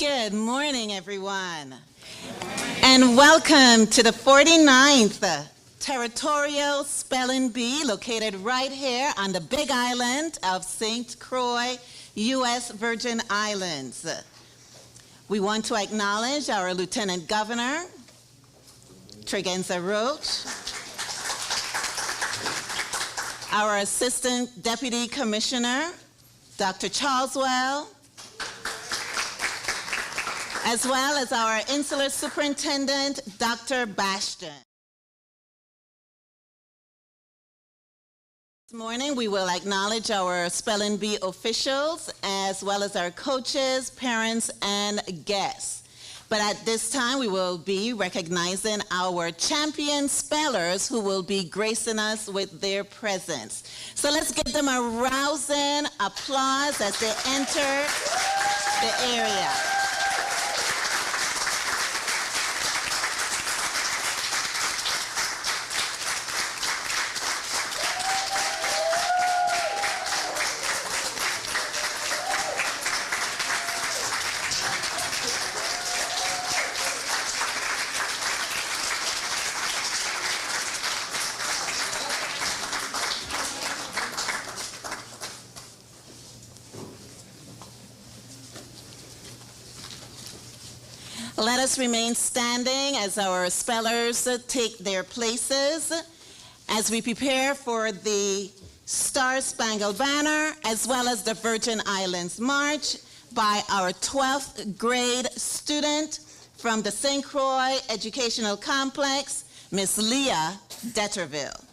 Good morning, everyone. And welcome to the 49th Territorial Spelling Bee, located right here on the Big Island of St. Croix, U.S. Virgin Islands. We want to acknowledge our Lieutenant Governor, Tregenza Roach, our Assistant Deputy Commissioner, Dr. Charleswell, as well as our Insular Superintendent, Dr. Bastion. This morning, we will acknowledge our Spelling Bee officials, as well as our coaches, parents, and guests. But at this time, we will be recognizing our champion spellers who will be gracing us with their presence. So let's give them a rousing applause as they enter the area. Let us remain standing as our spellers take their places as we prepare for the Star-Spangled Banner as well as the Virgin Islands March by our 12th grade student from the St. Croix Educational Complex, Miss Leah Detterville.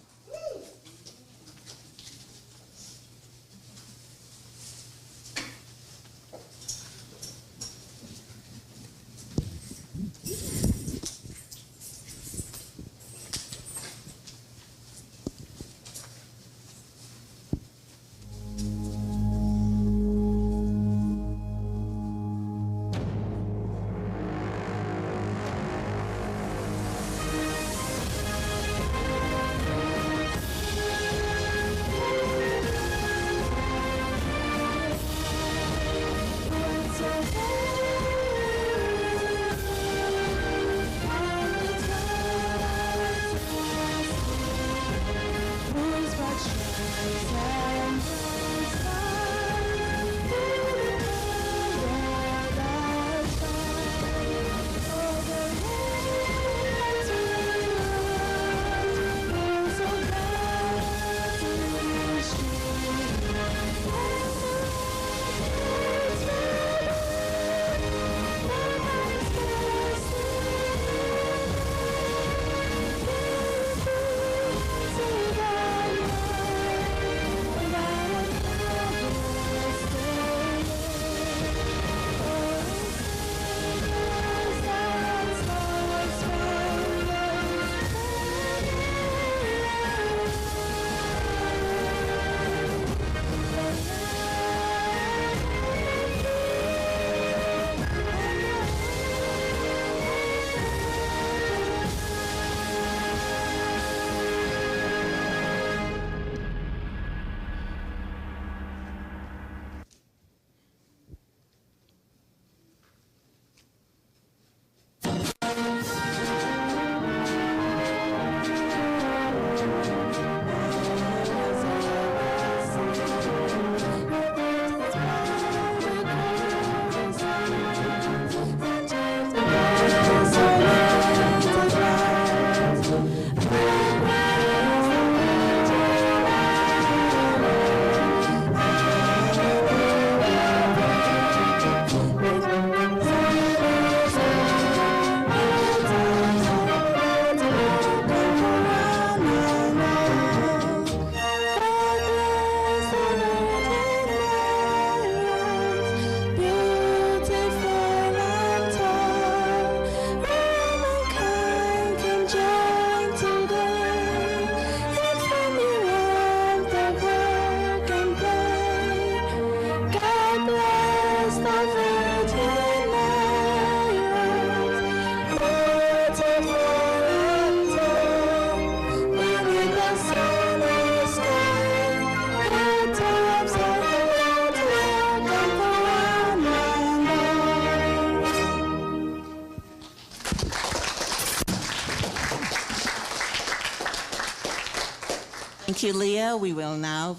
Thank you, Leah. We will now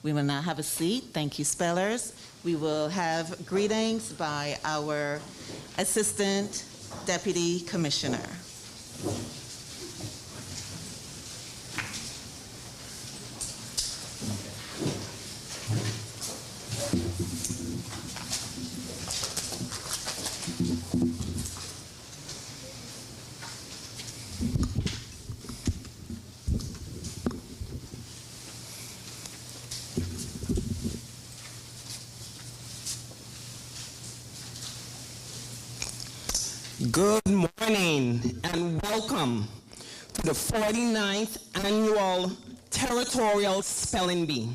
have a seat. Thank you, spellers. We will have greetings by our Assistant Deputy Commissioner. Good morning and welcome to the 49th Annual Territorial Spelling Bee.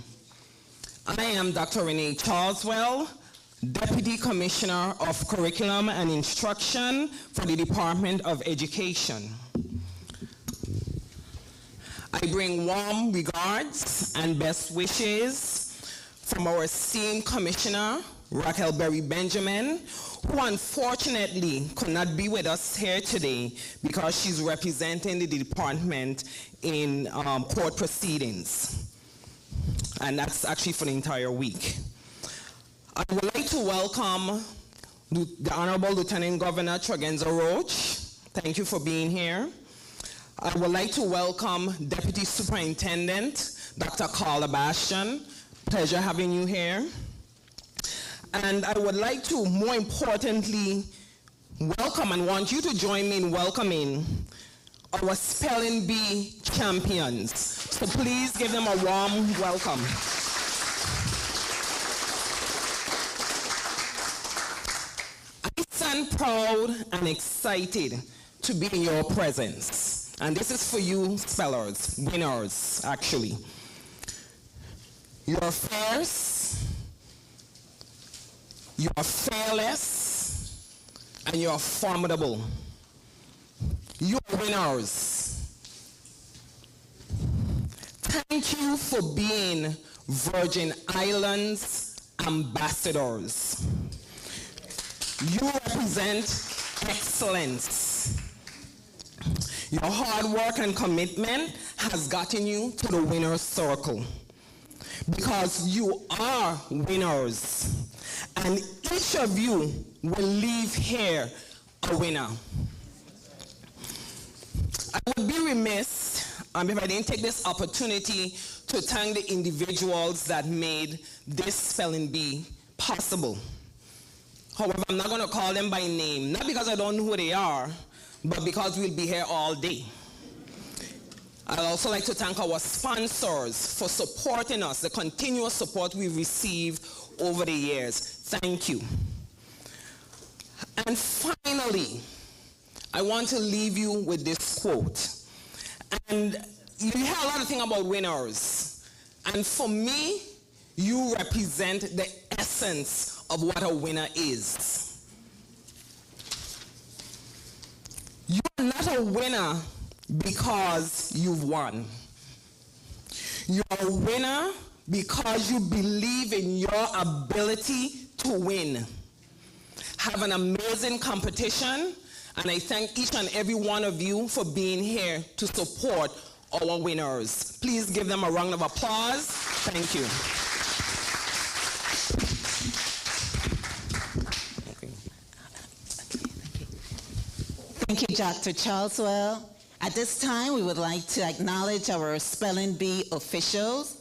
I am Dr. Renee Charleswell, Deputy Commissioner of Curriculum and Instruction for the Department of Education. I bring warm regards and best wishes from our esteemed Commissioner, Raquel Berry Benjamin, who unfortunately could not be with us here today because she's representing the department in court proceedings. And that's actually for the entire week. I would like to welcome the Honorable Lieutenant Governor Tregenza Roach. Thank you for being here. I would like to welcome Deputy Superintendent Dr. Carla Bastian. Pleasure having you here. And I would like to, more importantly, welcome and want you to join me in welcoming our Spelling Bee champions. So please give them a warm welcome. I stand proud and excited to be in your presence. And this is for you spellers, winners, actually. You're fierce. You are fearless, and you are formidable. You are winners. Thank you for being Virgin Islands ambassadors. You represent excellence. Your hard work and commitment has gotten you to the winner's circle because you are winners. And each of you will leave here a winner. I would be remiss if I didn't take this opportunity to thank the individuals that made this spelling bee possible. However, I'm not going to call them by name, not because I don't know who they are, but because we'll be here all day. I'd also like to thank our sponsors for supporting us, the continuous support we've received over the years. Thank you. And finally, I want to leave you with this quote. And you hear a lot of things about winners. And for me, you represent the essence of what a winner is. You are not a winner because you've won. You're a winner because you believe in your ability to win. Have an amazing competition, and I thank each and every one of you for being here to support our winners. Please give them a round of applause. Thank you. Thank you, Dr. Charleswell. At this time, we would like to acknowledge our Spelling Bee officials.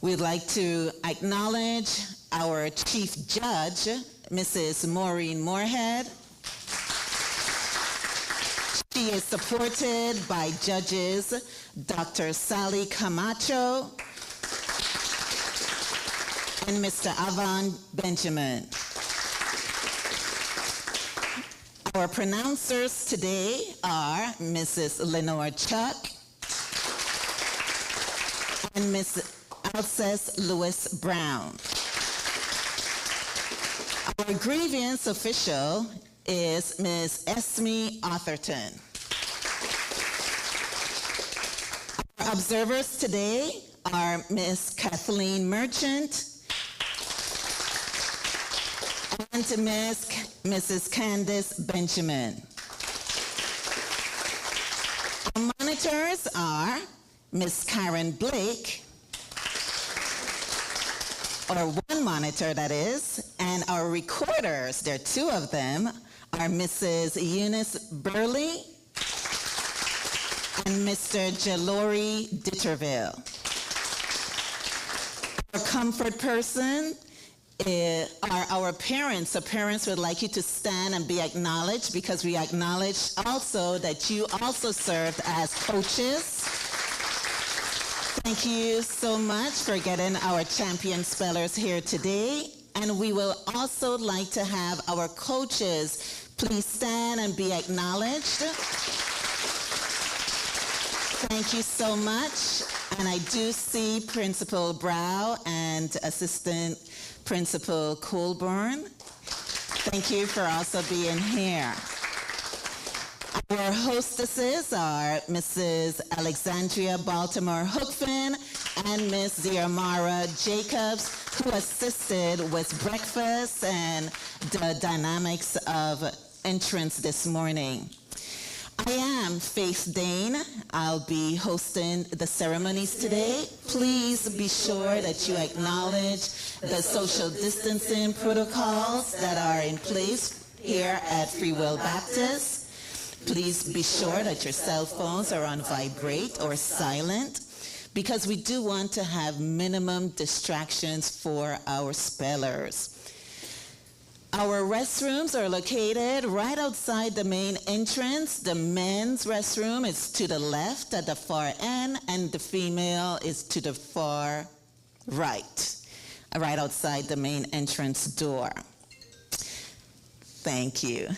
We'd like to acknowledge our Chief Judge, Mrs. Maureen Moorhead. She is supported by judges Dr. Sally Camacho and Mr. Avon Benjamin. Our pronouncers today are Mrs. Lenore Chuck and Ms. Alces Lewis Brown. Our grievance official is Ms. Esme Atherton. Our observers today are Ms. Kathleen Merchant and Mrs. Candace Benjamin. Our monitors are Miss Karen Blake, or one monitor that is, and our recorders, there are two of them, are Mrs. Eunice Burley and Mr. Jalori Ditterville. Our comfort person are our parents. So parents would like you to stand and be acknowledged, because we acknowledge also that you also served as coaches. Thank you so much for getting our champion spellers here today. And we will also like to have our coaches please stand and be acknowledged. Thank you so much. And I do see Principal Brow and Assistant Principal Colburn. Thank you for also being here. Our hostesses are Mrs. Alexandria Baltimore Hookfin and Ms. Ziamara Jacobs, who assisted with breakfast and the dynamics of entrance this morning. I am Faith Dane. I'll be hosting the ceremonies today. Please be sure that you acknowledge the social distancing protocols that are in place here at Free Will Baptist. Please be sure that your cell phones are on vibrate or silent, because we do want to have minimum distractions for our spellers. Our restrooms are located right outside the main entrance. The men's restroom is to the left at the far end, and the female is to the far right outside the main entrance door. Thank you.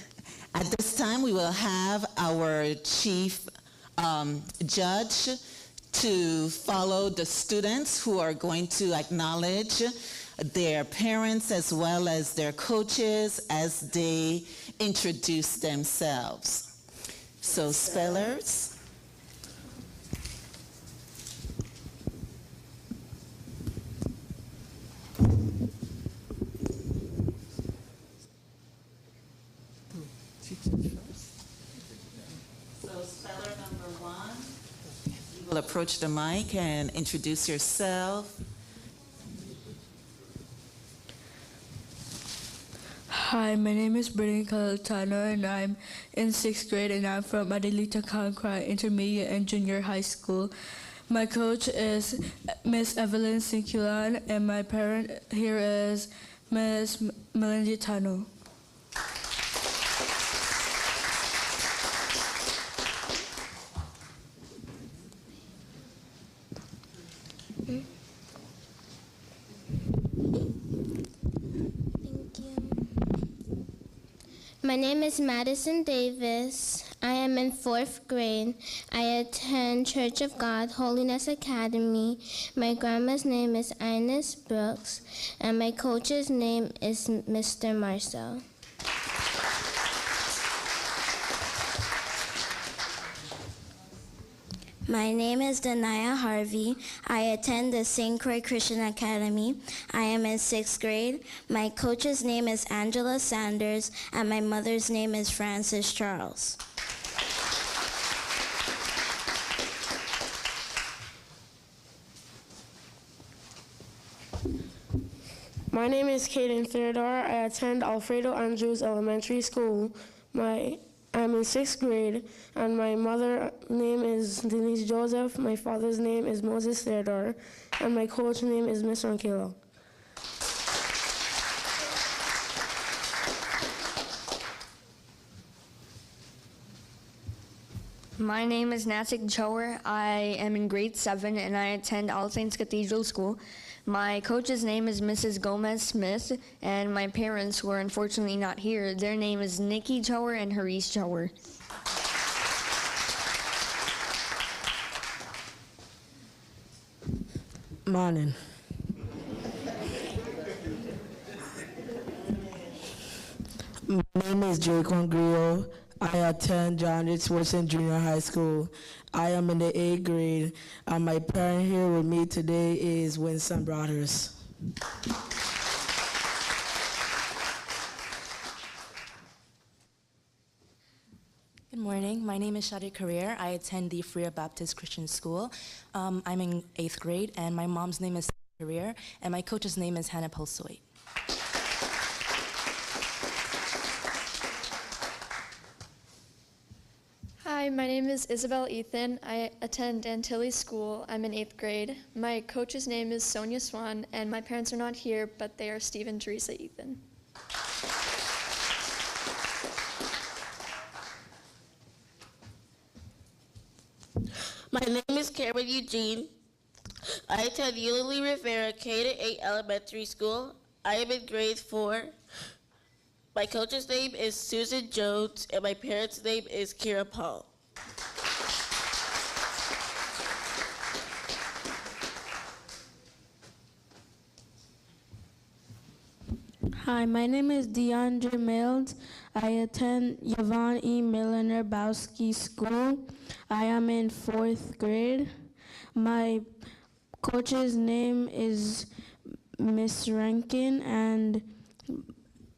At this time, we will have our chief judge to follow the students who are going to acknowledge their parents as well as their coaches as they introduce themselves. So, spellers. So, speller number one, you will approach the mic and introduce yourself. Hi, my name is Brittany Cayetano, and I'm in 6th grade, and I'm from Adelita Concra Intermediate and Junior High School. My coach is Miss Evelyn Sinculan, and my parent here is Miss Melinda Tano. My name is Madison Davis. I am in 4th grade. I attend Church of God Holiness Academy. My grandma's name is Ines Brooks, and my coach's name is Mr. Marcel. My name is Danaya Harvey. I attend the St. Croix Christian Academy. I am in 6th grade. My coach's name is Angela Sanders, and my mother's name is Frances Charles. My name is Caden Theodore. I attend Alfredo Andrews Elementary School. I'm in 6th grade, and my mother's name is Denise Joseph. My father's name is Moses Theodore, and my coach's name is Miss Ronquillo. My name is Natsik Chower. I am in grade 7, and I attend All Saints Cathedral School. My coach's name is Mrs. Gomez Smith, and my parents, who are unfortunately not here, their name is Nikki Chower and Haris Chower. Morning. My name is Jake Griot. I attend John H. Wilson Junior High School. I am in the 8th grade, and my parent here with me today is Winston Brothers. Good morning. my name is Shadi Career. I attend the Freer Baptist Christian School. I'm in 8th grade, and my mom's name is Career, and my coach's name is Hannah Pelsoy. Hi, my name is Isabel Ethan. I attend Antilles School. I'm in 8th grade. My coach's name is Sonia Swan, and my parents are not here, but they are Steve and Teresa Ethan. My name is Cameron Eugene. I attend Eulie Rivera K-8 Elementary School. I am in grade 4. My coach's name is Susan Jones, and my parents' name is Kira Paul. Hi, my name is DeAndre Mills. I attend Yvonne E. Milner-Bowski School. I am in 4th grade. My coach's name is Miss Rankin, and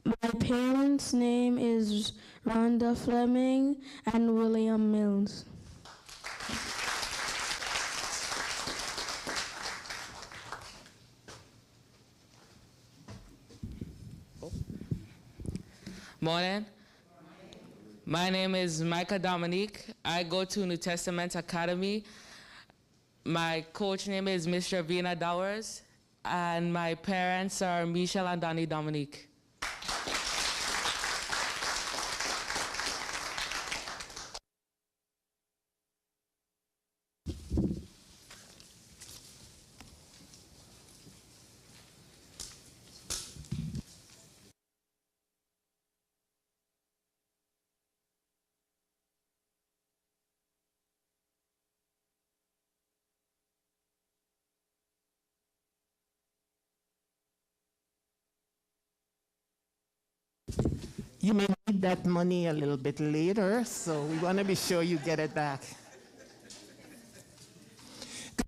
my parents' name is Rhonda Fleming and William Mills. Morning. My name is Micah Dominique. I go to New Testament Academy. My coach name is Mr. Vina Dowers, and my parents are Michelle and Donnie Dominique. You may need that money a little bit later, so we want to be sure you get it back.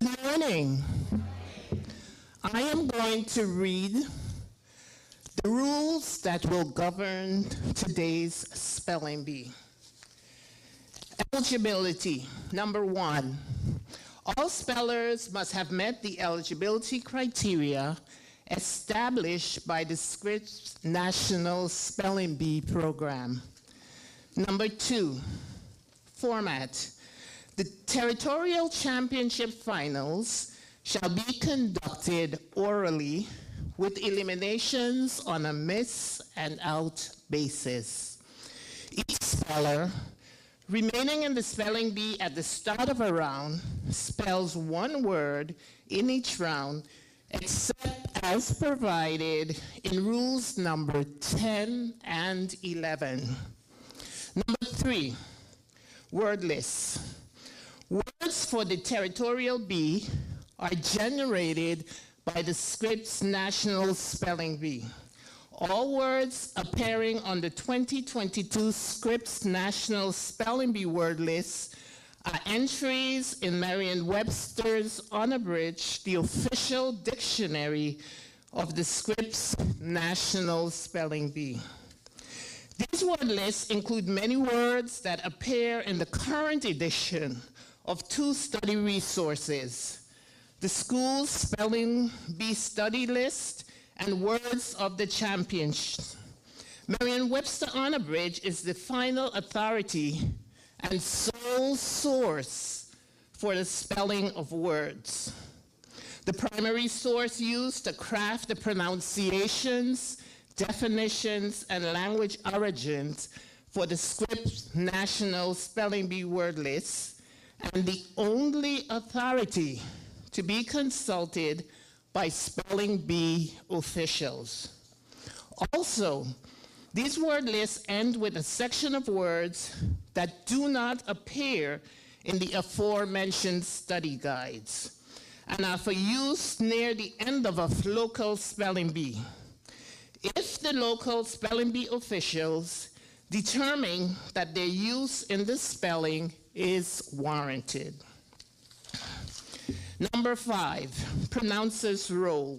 Good morning. I am going to read the rules that will govern today's spelling bee. Eligibility. Number 1, all spellers must have met the eligibility criteria established by the Scripps National Spelling Bee program. Number 2, format. The Territorial Championship Finals shall be conducted orally with eliminations on a miss and out basis. Each speller remaining in the spelling bee at the start of a round spells one word in each round except as provided in rules number 10 and 11. Number 3, word list. Words for the Territorial Bee are generated by the Scripps National Spelling Bee. All words appearing on the 2022 Scripps National Spelling Bee word list are entries in Merriam-Webster's Unabridged, the official dictionary of the Scripps National Spelling Bee. These word lists include many words that appear in the current edition of 2 study resources, the School's Spelling Bee Study List and Words of the Champions. Merriam-Webster Unabridged is the final authority and sole source for the spelling of words. The primary source used to craft the pronunciations, definitions, and language origins for the Scripps National Spelling Bee word list, and the only authority to be consulted by spelling bee officials. Also, these word lists end with a section of words that do not appear in the aforementioned study guides and are for use near the end of a local spelling bee. If the local spelling bee officials determine that their use in the spelling is warranted. Number 5, pronouncer's role.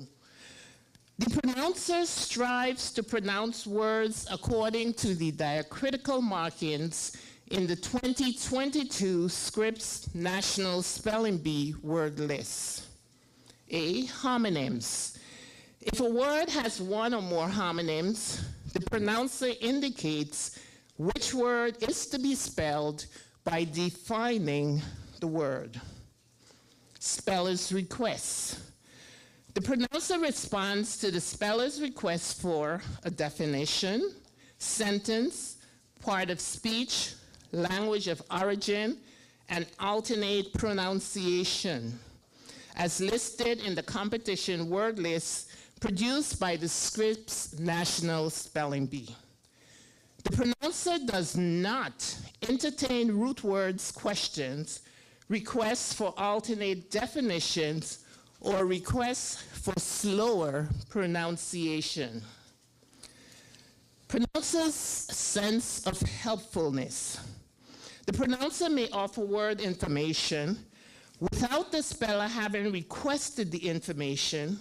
The pronouncer strives to pronounce words according to the diacritical markings in the 2022 Scripps National Spelling Bee word list. A, homonyms. If a word has one or more homonyms, the pronouncer indicates which word is to be spelled by defining the word. Speller's request. The pronouncer responds to the speller's request for a definition, sentence, part of speech, language of origin, and alternate pronunciation, as listed in the competition word list produced by the Scripps National Spelling Bee. The pronouncer does not entertain root words questions, requests for alternate definitions, or requests for slower pronunciation. Pronouncer's sense of helpfulness. The pronouncer may offer word information without the speller having requested the information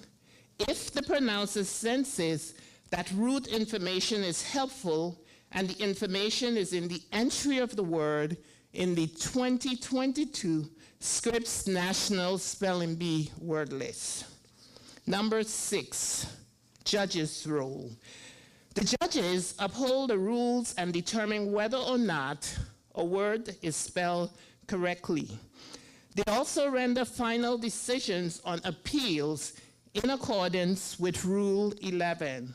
if the pronouncer senses that root information is helpful and the information is in the entry of the word in the 2022 Scripps National Spelling Bee word list. Number 6, judges' role. The judges uphold the rules and determine whether or not a word is spelled correctly. They also render final decisions on appeals in accordance with Rule 11.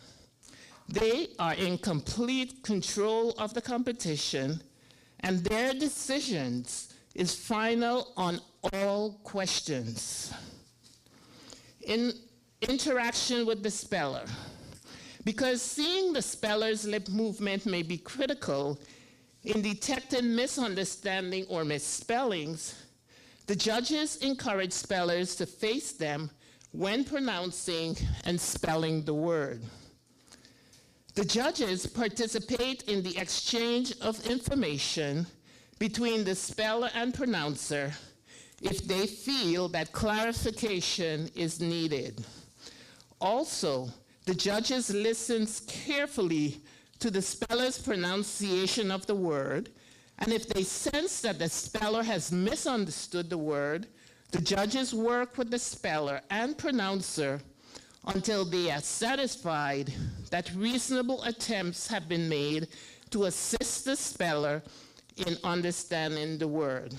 They are in complete control of the competition, and their decisions is final on all questions. In interaction with the speller, because seeing the speller's lip movement may be critical in detecting misunderstanding or misspellings, the judges encourage spellers to face them when pronouncing and spelling the word. The judges participate in the exchange of information between the speller and pronouncer if they feel that clarification is needed. Also, the judges listen carefully to the speller's pronunciation of the word, and if they sense that the speller has misunderstood the word, the judges work with the speller and pronouncer until they are satisfied that reasonable attempts have been made to assist the speller in understanding the word.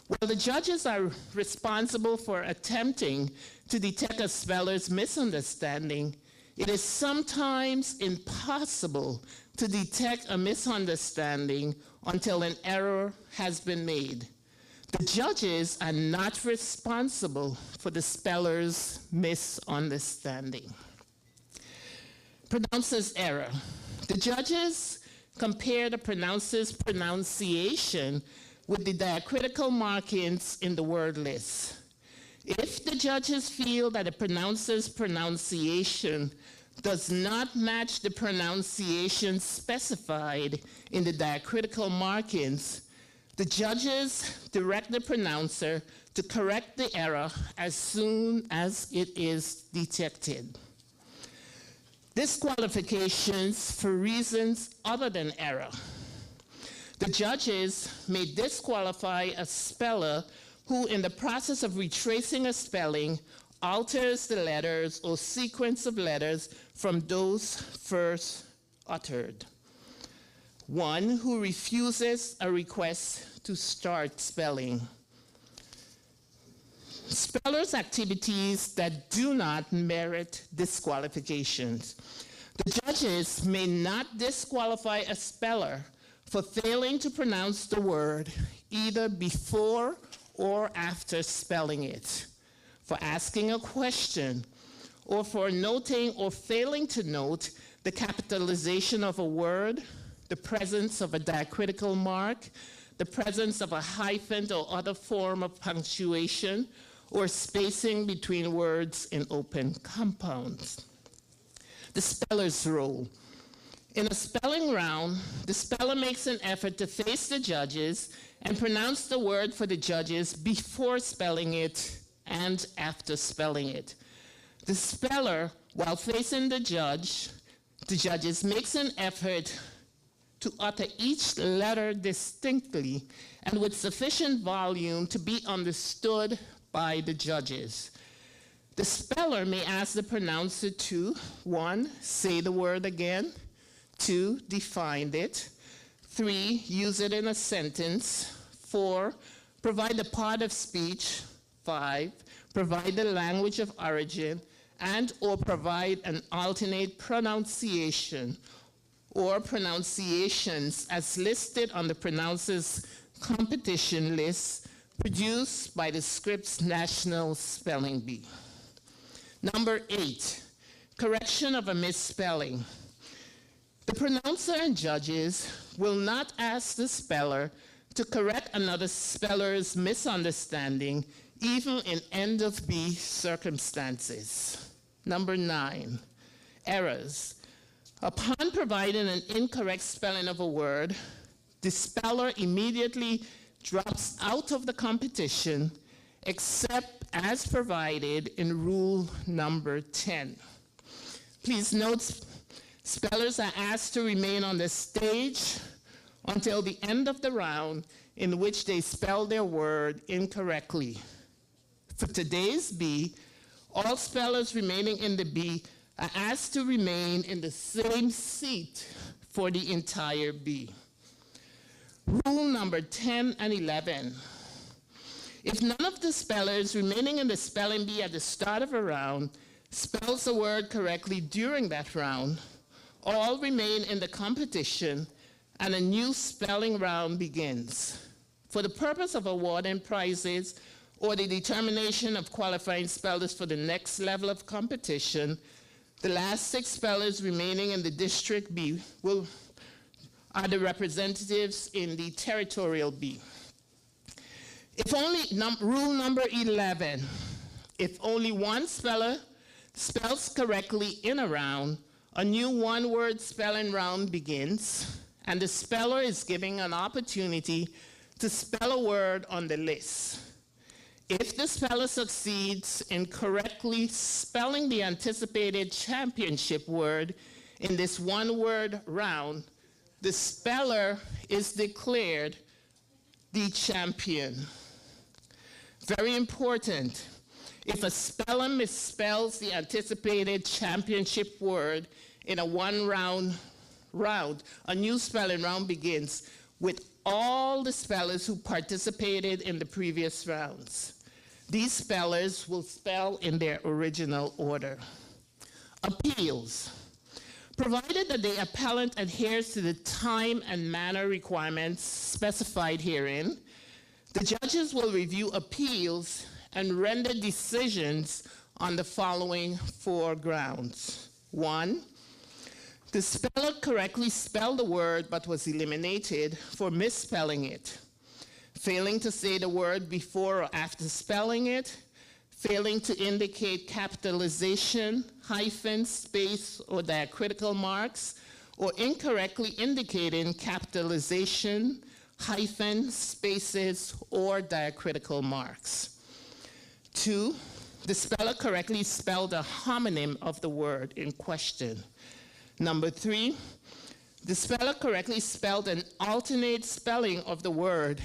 While the judges are responsible for attempting to detect a speller's misunderstanding, it is sometimes impossible to detect a misunderstanding until an error has been made. The judges are not responsible for the speller's misunderstanding. Pronouncer's error. The judges compare the pronouncer's pronunciation with the diacritical markings in the word list. If the judges feel that a pronouncer's pronunciation does not match the pronunciation specified in the diacritical markings, the judges direct the pronouncer to correct the error as soon as it is detected. Disqualifications for reasons other than error. The judges may disqualify a speller who, in the process of retracing a spelling, alters the letters or sequence of letters from those first uttered. One who refuses a request to start spelling. Spellers' activities that do not merit disqualifications. The judges may not disqualify a speller for failing to pronounce the word either before or after spelling it, for asking a question, or for noting or failing to note the capitalization of a word, the presence of a diacritical mark, the presence of a hyphen or other form of punctuation, or spacing between words in open compounds. The speller's role. In a spelling round, the speller makes an effort to face the judges and pronounce the word for the judges before spelling it and after spelling it. The speller, while facing the judges makes an effort to utter each letter distinctly and with sufficient volume to be understood by the judges. The speller may ask the pronouncer to 1. Say the word again, 2. Define it, 3. Use it in a sentence, 4. Provide a part of speech, 5. Provide the language of origin, and or provide an alternate pronunciation or pronunciations as listed on the pronouncer's competition list produced by the Scripps National Spelling Bee. Number 8, correction of a misspelling. The pronouncer and judges will not ask the speller to correct another speller's misunderstanding, even in end of B circumstances. Number 9, errors. Upon providing an incorrect spelling of a word, the speller immediately drops out of the competition, except as provided in rule number 10. Please note, spellers are asked to remain on the stage until the end of the round in which they spell their word incorrectly. For today's B, all spellers remaining in the B are asked to remain in the same seat for the entire B. Rule number 10 and 11. If none of the spellers remaining in the spelling bee at the start of a round spells a word correctly during that round, all remain in the competition and a new spelling round begins. For the purpose of awarding prizes or the determination of qualifying spellers for the next level of competition, the last 6 spellers remaining in the District B are the representatives in the Territorial B. Rule number 11, if only one speller spells correctly in a round, a new one-word spelling round begins, and the speller is given an opportunity to spell a word on the list. If the speller succeeds in correctly spelling the anticipated championship word in this one-word round, the speller is declared the champion. Very important. If a speller misspells the anticipated championship word in a one-round round, a new spelling round begins with all the spellers who participated in the previous rounds. These spellers will spell in their original order. Appeals. Provided that the appellant adheres to the time and manner requirements specified herein, the judges will review appeals and render decisions on the following 4 grounds. 1, the speller correctly spelled the word but was eliminated for misspelling it, failing to say the word before or after spelling it, failing to indicate capitalization, hyphen, space, or diacritical marks, or incorrectly indicating capitalization, hyphen, spaces, or diacritical marks. 2, the speller correctly spelled a homonym of the word in question. Number 3, the speller correctly spelled an alternate spelling of the word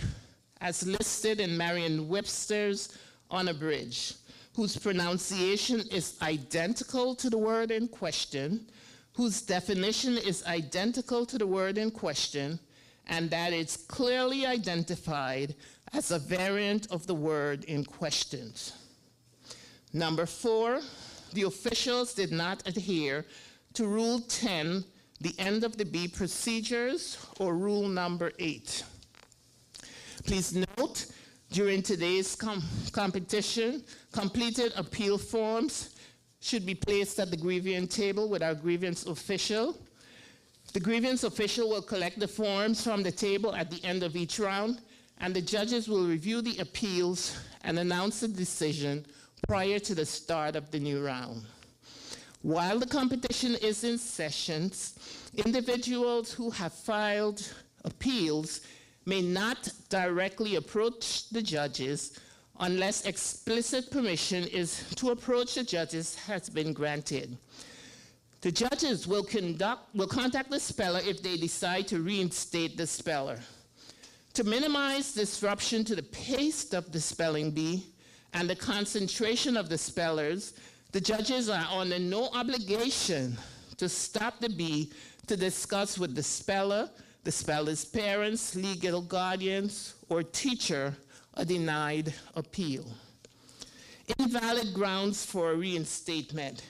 as listed in Merriam-Webster's Unabridged, whose pronunciation is identical to the word in question, whose definition is identical to the word in question, and that it's clearly identified as a variant of the word in question. Number 4, the officials did not adhere to Rule 10, the end of the B procedures, or Rule number 8. Please note, during today's competition, completed appeal forms should be placed at the grievance table with our grievance official. The grievance official will collect the forms from the table at the end of each round, and the judges will review the appeals and announce the decision prior to the start of the new round. While the competition is in sessions, individuals who have filed appeals may not directly approach the judges unless explicit permission to approach the judges has been granted. The judges will contact the speller if they decide to reinstate the speller. To minimize disruption to the pace of the spelling bee and the concentration of the spellers, the judges are under no obligation to stop the bee to discuss with the speller's parents, legal guardians, or teacher a denied appeal. Invalid grounds for reinstatement.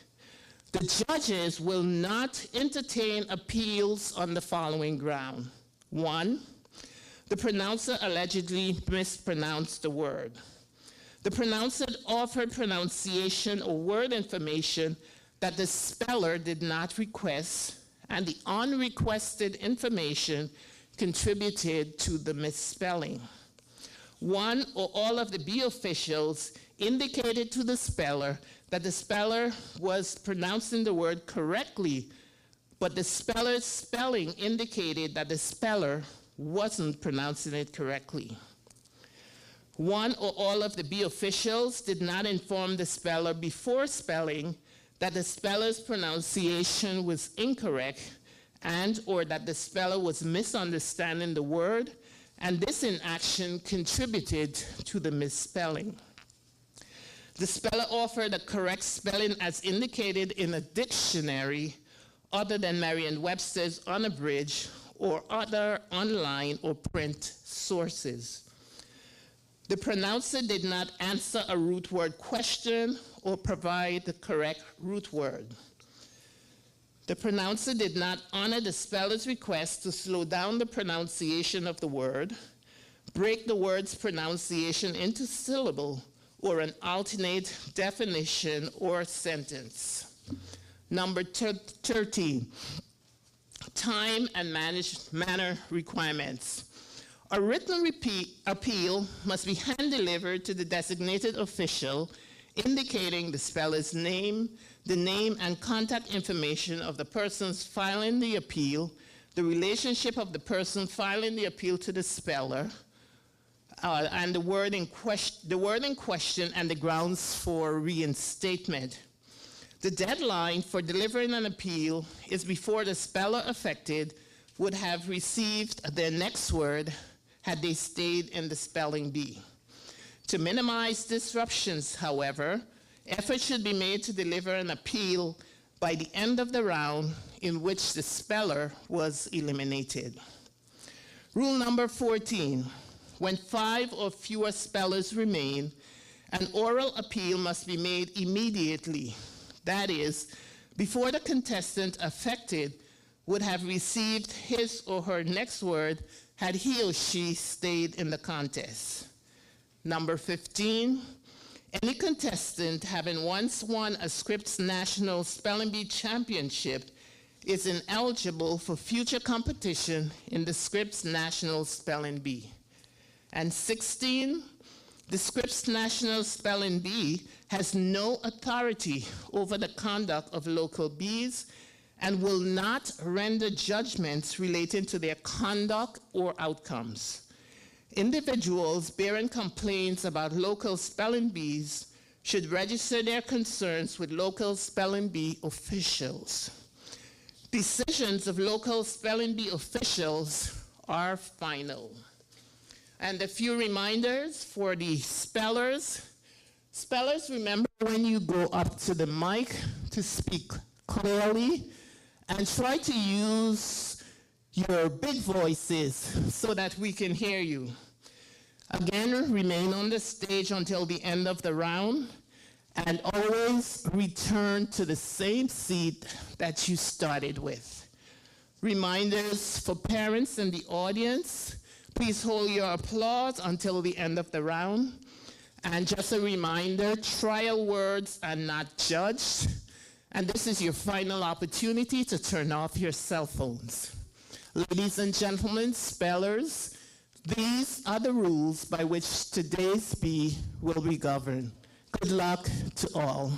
The judges will not entertain appeals on the following ground. 1, the pronouncer allegedly mispronounced the word. The pronouncer offered pronunciation or word information that the speller did not request, and the unrequested information contributed to the misspelling. 1 or all of the bee officials indicated to the speller that the speller was pronouncing the word correctly, but the speller's spelling indicated that the speller wasn't pronouncing it correctly. 1 or all of the bee officials did not inform the speller before spelling that the speller's pronunciation was incorrect and or that the speller was misunderstanding the word, and this inaction contributed to the misspelling. The speller offered a correct spelling as indicated in a dictionary other than Merriam-Webster's Unabridged or other online or print sources. The pronouncer did not answer a root word question or provide the correct root word. The pronouncer did not honor the speller's request to slow down the pronunciation of the word, break the word's pronunciation into syllable, or an alternate definition or sentence. Number 13, time and manner requirements. A written appeal must be hand-delivered to the designated official, indicating the speller's name, the name and contact information of the persons filing the appeal, the relationship of the person filing the appeal to the speller, and the word in question and the grounds for reinstatement. The deadline for delivering an appeal is before the speller affected would have received their next word had they stayed in the spelling bee. To minimize disruptions, however, effort should be made to deliver an appeal by the end of the round in which the speller was eliminated. Rule number 14, when 5 or fewer spellers remain, an oral appeal must be made immediately. That is, before the contestant affected would have received his or her next word had he or she stayed in the contest. Number 15, any contestant having once won a Scripps National Spelling Bee Championship is ineligible for future competition in the Scripps National Spelling Bee. And 16, the Scripps National Spelling Bee has no authority over the conduct of local bees and will not render judgments relating to their conduct or outcomes. Individuals bearing complaints about local spelling bees should register their concerns with local spelling bee officials. Decisions of local spelling bee officials are final. And a few reminders for the spellers. Spellers, remember when you go up to the mic to speak clearly, and try to use your big voices so that we can hear you. Again, remain on the stage until the end of the round, and always return to the same seat that you started with. Reminders for parents in the audience, please hold your applause until the end of the round. And just a reminder, trial words are not judged, and this is your final opportunity to turn off your cell phones. Ladies and gentlemen, spellers, these are the rules by which today's bee will be governed. Good luck to all.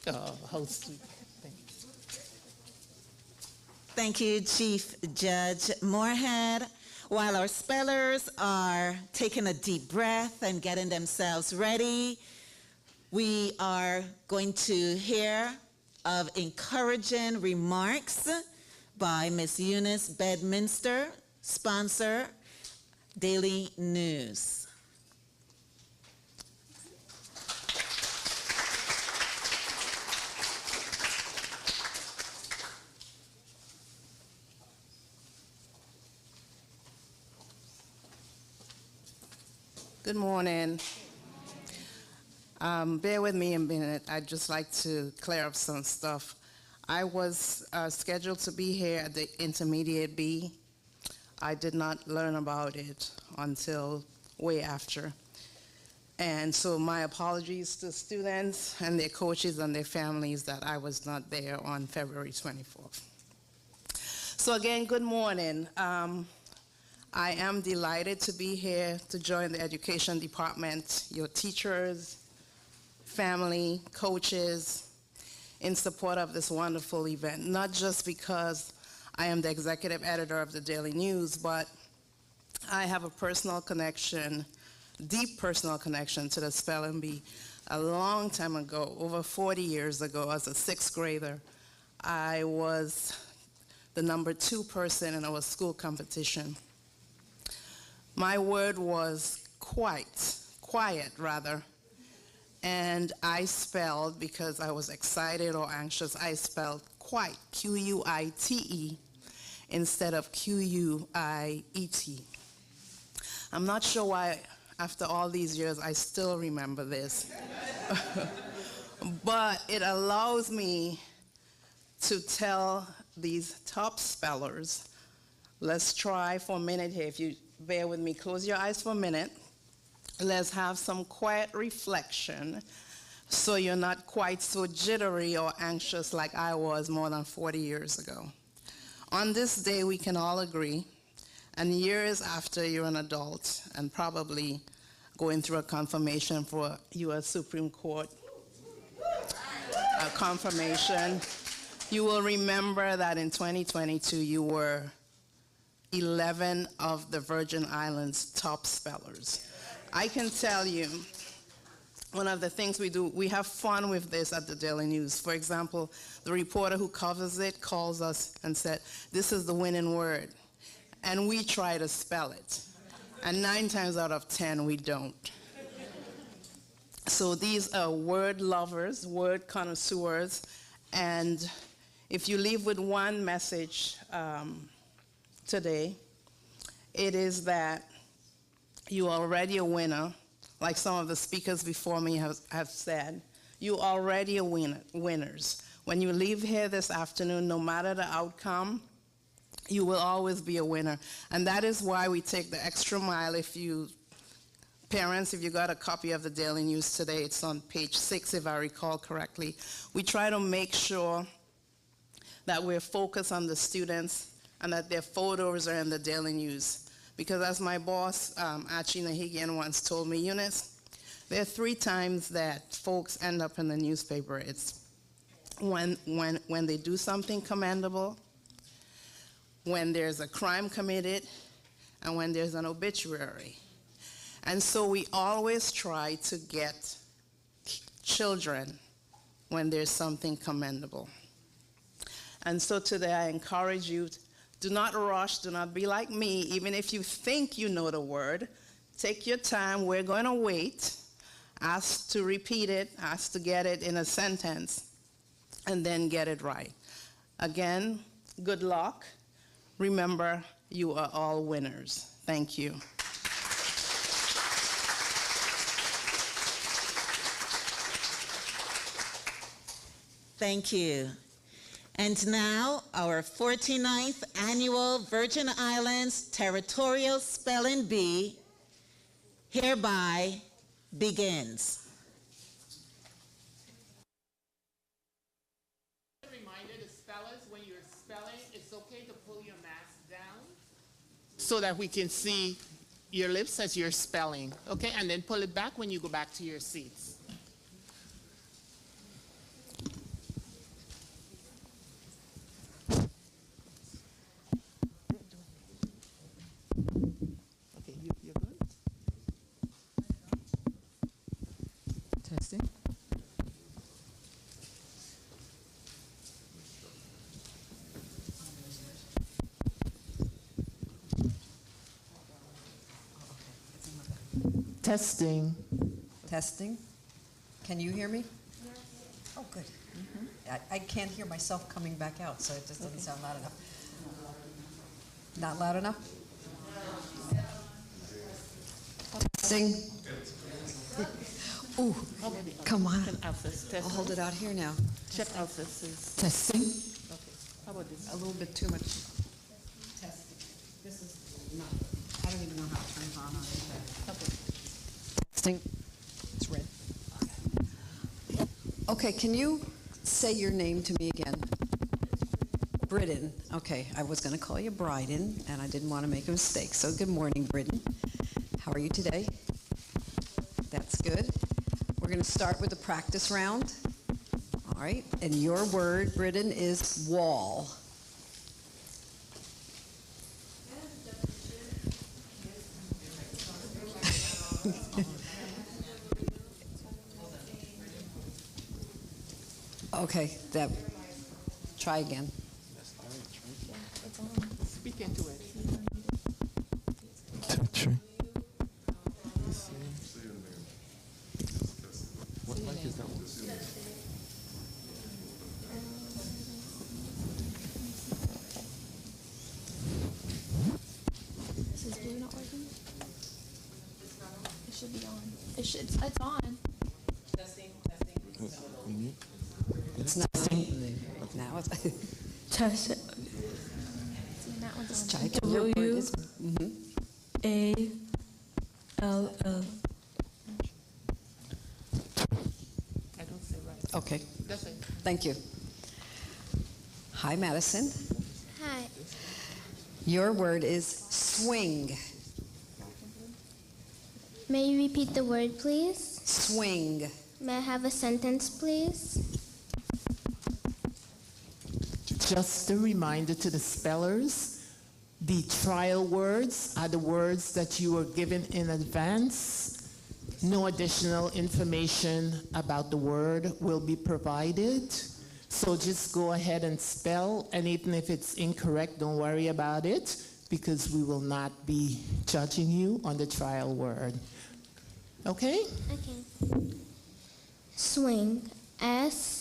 Oh, how sweet. Thank you, Chief Judge Moorhead. While our spellers are taking a deep breath and getting themselves ready, we are going to hear of encouraging remarks by Ms. Eunice Bedminster, sponsor, Daily News. Good morning. Bear with me a minute. I'd just like to clear up some stuff. I was scheduled to be here at the Intermediate B. I did not learn about it until way after. And so my apologies to students and their coaches and their families that I was not there on February 24th. So again, good morning. I am delighted to be here to join the education department, your teachers, family, coaches, in support of this wonderful event, not just because I am the executive editor of the Daily News, but I have a personal connection, deep personal connection to the Spelling Bee. A long time ago, over 40 years ago, as a sixth grader, I was the number 2 person in our school competition. My word was quiet rather, and I spelled, because I was excited or anxious, I spelled quite, Q-U-I-T-E, instead of Q-U-I-E-T. I'm not sure why, after all these years, I still remember this. But it allows me to tell these top spellers, let's try for a minute here, if you bear with me, close your eyes for a minute. Let's have some quiet reflection so you're not quite so jittery or anxious like I was more than 40 years ago. On this day, we can all agree, and years after you're an adult and probably going through a confirmation for U.S. Supreme Court, a confirmation, you will remember that in 2022 you were 11 of the Virgin Islands' top spellers. I can tell you, one of the things we do, we have fun with this at the Daily News. For example, the reporter who covers it calls us and said, this is the winning word. And we try to spell it. And 9 times out of 10, we don't. So these are word lovers, word connoisseurs. And if you leave with one message today, it is that you are already a winner, like some of the speakers before me have said. You are already a winners. When you leave here this afternoon, no matter the outcome, you will always be a winner. And that is why we take the extra mile. Parents, if you got a copy of the Daily News today, it's on page 6, if I recall correctly. We try to make sure that we're focused on the students and that their photos are in the Daily News. Because as my boss, Archie Nahigian, once told me, Eunice, there are 3 times that folks end up in the newspaper. It's when they do something commendable, when there's a crime committed, and when there's an obituary. And so we always try to get children when there's something commendable. And so today I encourage you, do not rush, do not be like me. Even if you think you know the word, take your time. We're going to wait, ask to repeat it, ask to get it in a sentence, and then get it right. Again, good luck. Remember, you are all winners. Thank you. Thank you. And now, our 49th Annual Virgin Islands Territorial Spelling Bee hereby begins. A reminder to spellers, when you're spelling, it's okay to pull your mask down so that we can see your lips as you're spelling, okay? And then pull it back when you go back to your seats. Testing. Testing. Can you hear me? Oh, good. I can't hear myself coming back out, so it just doesn't sound loud enough. Not loud enough? Testing. Ooh, come on. I'll hold it out here now. Check Alphys. Testing. Okay. How about this? A little bit too much. Testing. This is not, I don't even know how it turns on here. Okay. Testing. It's red. Okay, can you say your name to me again? Britton. Okay, I was going to call you Bryden, and I didn't want to make a mistake. So good morning, Britton. How are you today? That's good. We're going to start with the practice round. All right, and your word, Britton, is wall. Okay, try again. Speak into it. Temperature. What mic is that one? Is this blue not working? It should be on. It's on. It's not. Now it's. Test it. That one's Just on. try to your word W is. A L L. I don't say right. Okay, That's it. thank you. Hi, Madison. Hi. Your word is swing. May you repeat the word, please? Swing. May I have a sentence, please? Just a reminder to the spellers, the trial words are the words that you were given in advance. No additional information about the word will be provided. So just go ahead and spell, and even if it's incorrect, don't worry about it, because we will not be judging you on the trial word. Okay? Okay. Swing. SWING.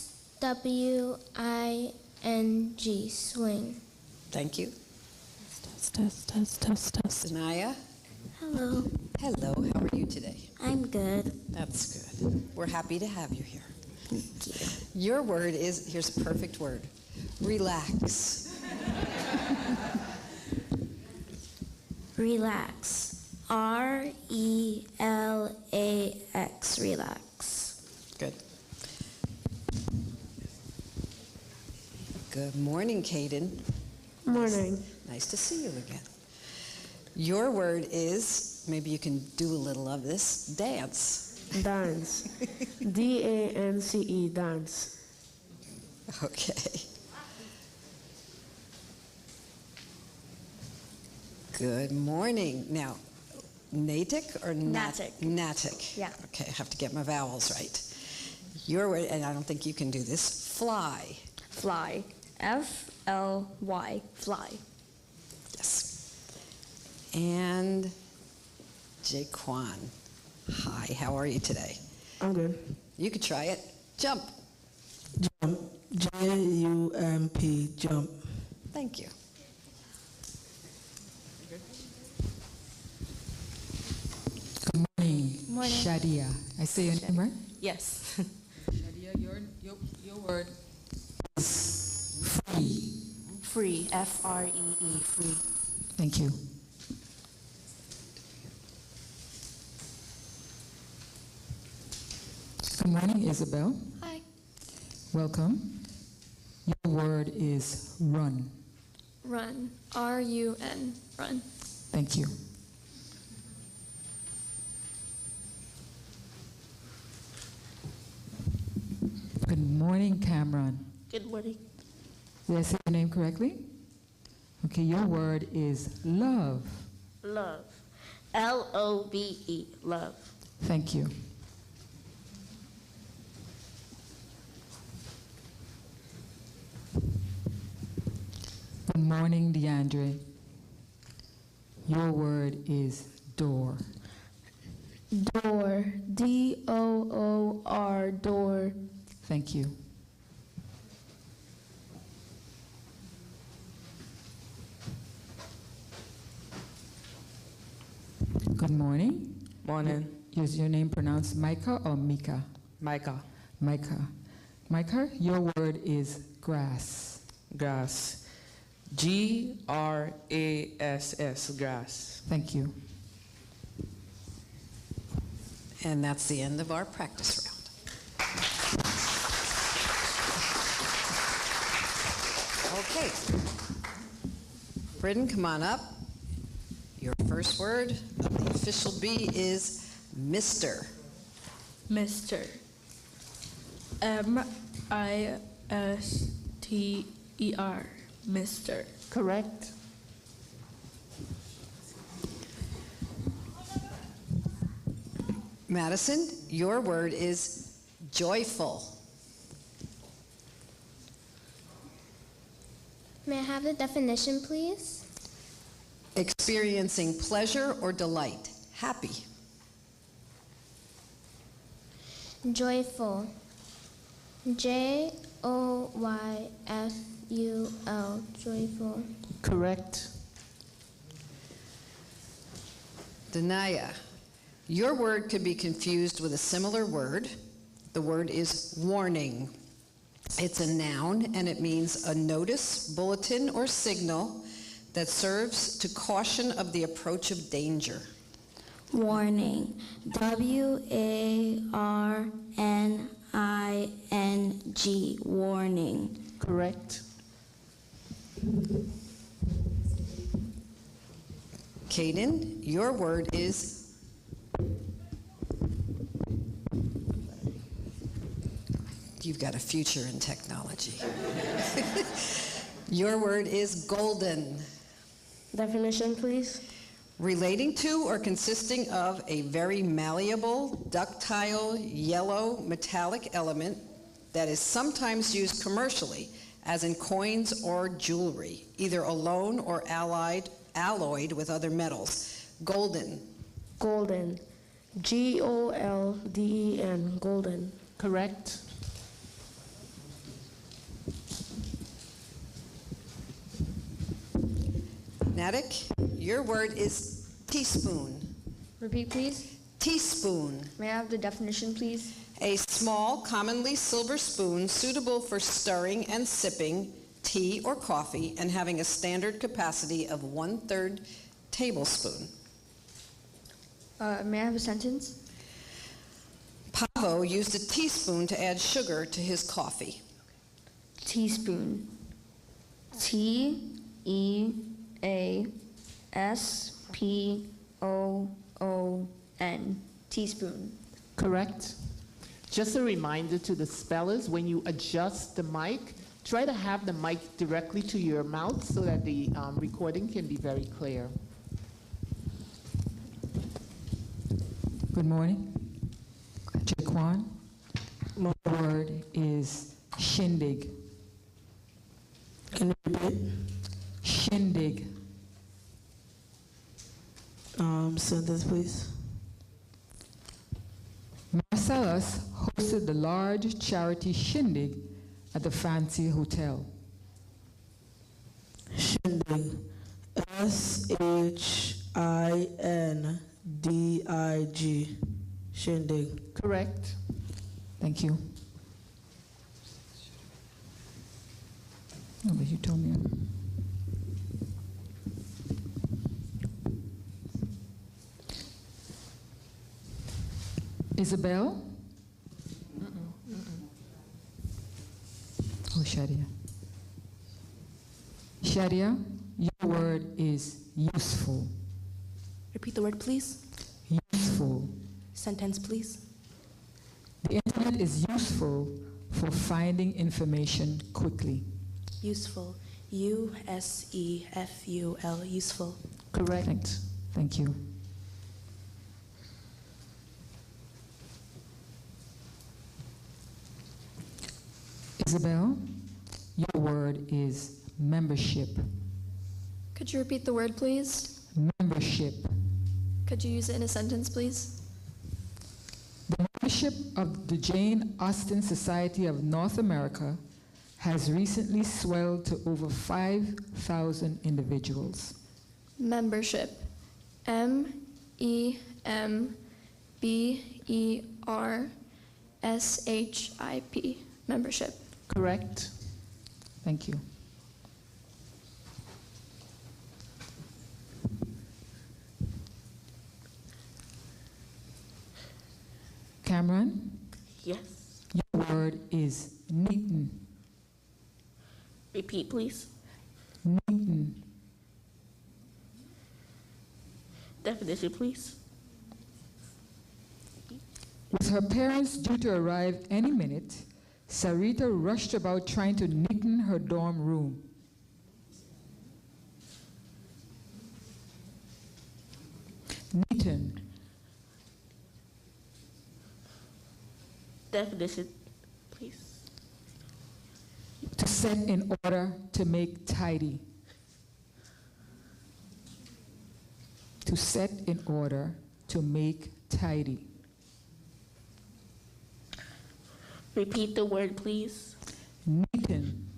Swing. Thank you. Test. Zanaya. Hello. Hello, how are you today? I'm good. That's good. We're happy to have you here. Thank you. Your word is, here's a perfect word, relax. Relax. RELAX. Relax. Good. Good morning, Caden. Morning. Nice to see you again. Your word is, maybe you can do a little of this, dance. Dance. DANCE. Dance. Okay. Good morning. Now, Natick or Natick. Natick. Yeah. Okay, I have to get my vowels right. Your word, and I don't think you can do this, fly. Fly. FLY. Fly. Yes. And Jaquan. Hi, how are you today? I'm good. You could try it. Jump. Jump. JUMP. Jump. Thank you. Good morning. Morning. Shadia. I say your name right? Yes. Shadia, your word is free. Free. FREE. Free. Thank you. Good morning, Isabel. Hi. Welcome. Your word is run. Run. RUN. Run. Thank you. Good morning, Cameron. Good morning. Did I say your name correctly? Okay, your word is love. Love. LOVE. Love. Thank you. Good morning, DeAndre. Your word is door. Door. D-O-O-R. Door. Thank you. Good morning. Morning. Is your name pronounced Micah or Mika? Micah. Micah. Micah, your word is grass. Grass. G-R-A-S-S. Grass. Thank you. And that's the end of our practice round. Okay. Britton, come on up. Your first word of the official B is Mr. Mr. M-I-S-T-E-R. Mr. Correct. Madison, your word is joyful. May I have the definition, please? Experiencing pleasure or delight. Happy. Joyful. J-O-Y-F-U-L. Joyful. Correct. Denaya, your word could be confused with a similar word. The word is warning. It's a noun and it means a notice, bulletin, or signal that serves to caution of the approach of danger. Warning. W-A-R-N-I-N-G. Warning. Correct. Caden, your word is you've got a future in technology. Your word is golden. Definition, please. Relating to or consisting of a very malleable, ductile, yellow, metallic element that is sometimes used commercially, as in coins or jewelry, either alone or alloyed with other metals. Golden. Golden. G-O-L-D-E-N. Golden. Correct. Natick, your word is teaspoon. Repeat, please. Teaspoon. May I have the definition, please? A small, commonly silver spoon suitable for stirring and sipping tea or coffee and having a standard capacity of 1/3 tablespoon. May I have a sentence? Pavo used a teaspoon to add sugar to his coffee. Teaspoon. T-E-A-S-P-O-O-N. Teaspoon. Correct. Just a reminder to the spellers, when you adjust the mic, try to have the mic directly to your mouth so that the recording can be very clear. Good morning. Jaquan, my word is shindig. Can you repeat? Shindig. Sentence, please. Marcellus hosted the large charity shindig at the Fancy Hotel. Shindig. S-H-I-N-D-I-G. Shindig. Correct. Thank you. No, but you told me. Isabel? Oh, Shadia. Shadia, your word is useful. Repeat the word, please. Useful. Sentence, please. The internet is useful for finding information quickly. Useful. U-S-E-F-U-L. Useful. Correct. Thank you. Isabel, your word is membership. Could you repeat the word, please? Membership. Could you use it in a sentence, please? membership of the Jane Austen Society of North America has recently swelled to over 5,000 individuals. Membership. MEMBERSHIP. Membership. Correct. Thank you. Cameron, Yes. your word is neaten. Repeat, please. Neaten. Definition, please. With her parents due to arrive any minute, Sarita rushed about trying to neaten her dorm room. Neaten. Definition, please. To set in order, to make tidy. To set in order, to make tidy. Repeat the word, please. Neaten.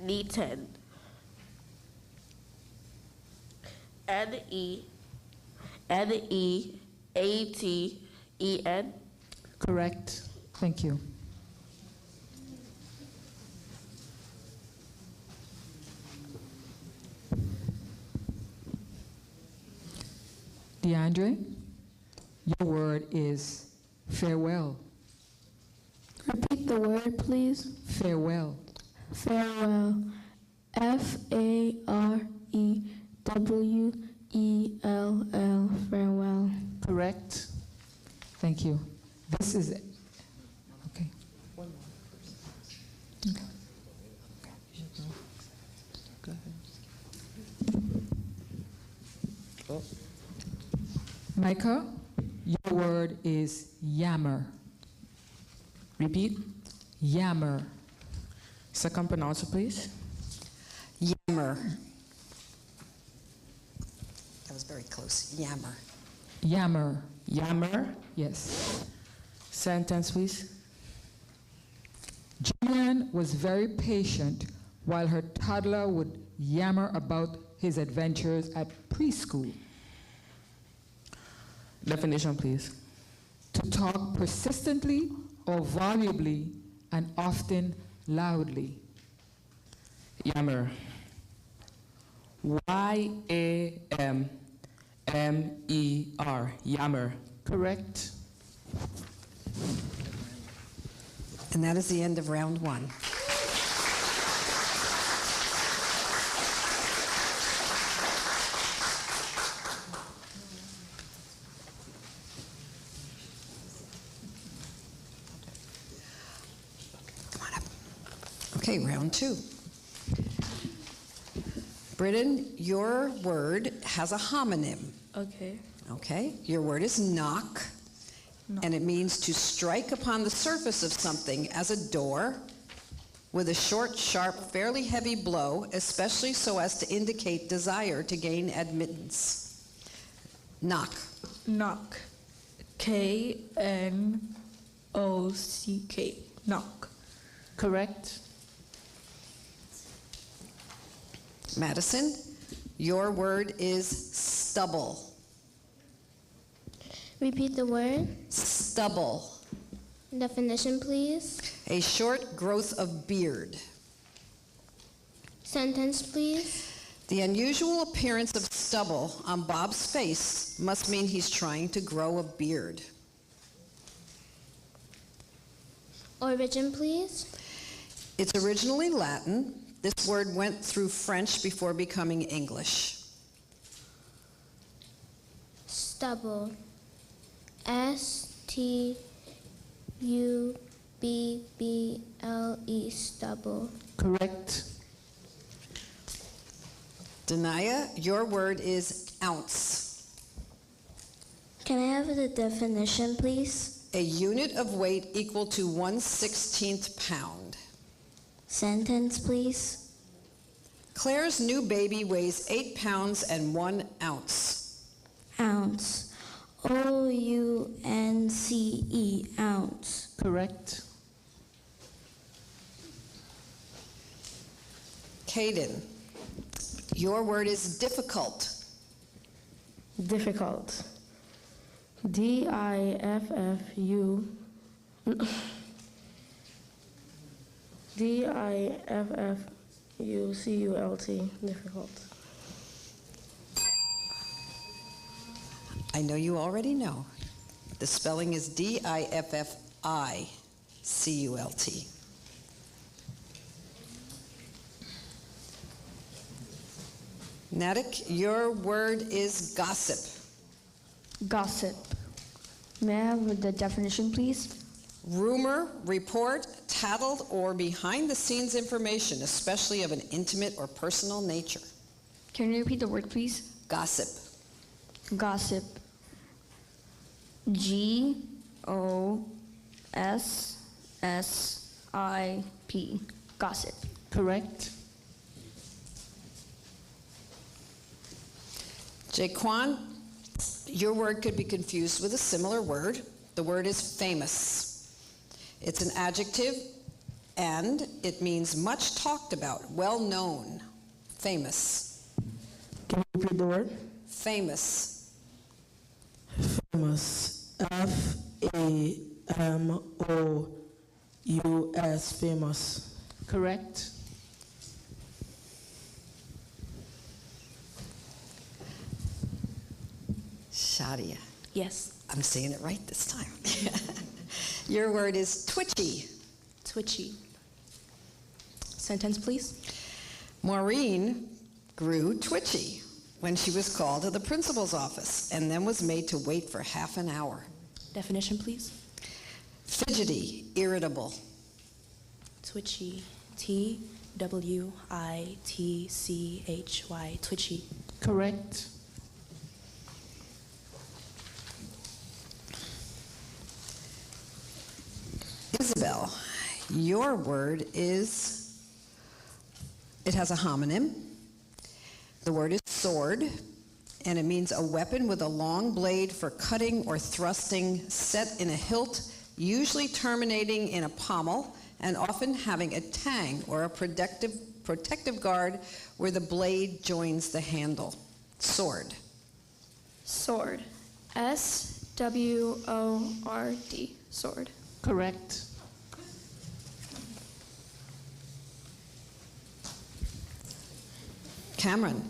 Neaten. Neaten. Correct. Thank you. DeAndre, your word is farewell. Repeat the word, please. Farewell. Farewell. FAREWELL. Farewell. Correct. Thank you. This is okay. Okay. Go ahead. Micah, your word is yammer. Repeat. Yammer. Second pronouncer, please. Yammer. That was very close. Yammer. Yammer. Yammer. Yes. Sentence, please. Julian was very patient while her toddler would yammer about his adventures at preschool. Definition, please. To talk persistently or volubly and often loudly. Yammer. YAMMER. Yammer. Correct. And that is the end of round one. Come on up. Okay, round two. Britton, your word has a homonym. Okay. Okay, your word is knock, and it means to strike upon the surface of something as a door with a short, sharp, fairly heavy blow, especially so as to indicate desire to gain admittance. Knock. Knock. KNOCK. Knock. Correct. Madison, your word is stubble. Repeat the word. Stubble. Definition, please. A short growth of beard. Sentence, please. The unusual appearance of stubble on Bob's face must mean he's trying to grow a beard. Origin, please. It's originally Latin. This word went through French before becoming English. Stubble. STUBBLE. Stubble. Correct. Denia, your word is ounce. Can I have the definition, please? A unit of weight equal to 1/16 pound. Sentence, please. Claire's new baby weighs 8 pounds and 1 ounce. Ounce. O-U-N-C-E, ounce. Correct. Caden, your word is difficult. Difficult. D-I-F-F-U. D-I-F-F-U-C-U-L-T. Difficult. I know you already know. The spelling is D-I-F-F-I-C-U-L-T. Natick, your word is gossip. Gossip. May I have the definition, please? Rumor, report, tattled, or behind-the-scenes information, especially of an intimate or personal nature. Can you repeat the word, please? Gossip. Gossip. G-O-S-S-I-P. Gossip. Correct. Jaquan, your word could be confused with a similar word. The word is famous. It's an adjective, and it means much talked about, well known, famous. Can you repeat the word? Famous. Famous. F-A-M-O-U-S. Famous. Correct. Shadia. Yes. I'm saying it right this time. Your word is twitchy. Twitchy. Sentence, please. Maureen grew twitchy when she was called to the principal's office and then was made to wait for half an hour. Definition, please. Fidgety, irritable. Twitchy. T-W-I-T-C-H-Y. Twitchy. Correct. Isabel, your word is, it has a homonym. The word is sword, and it means a weapon with a long blade for cutting or thrusting set in a hilt, usually terminating in a pommel, and often having a tang or a protective guard where the blade joins the handle. Sword. Sword. S-W-O-R-D. Sword. Correct. Cameron,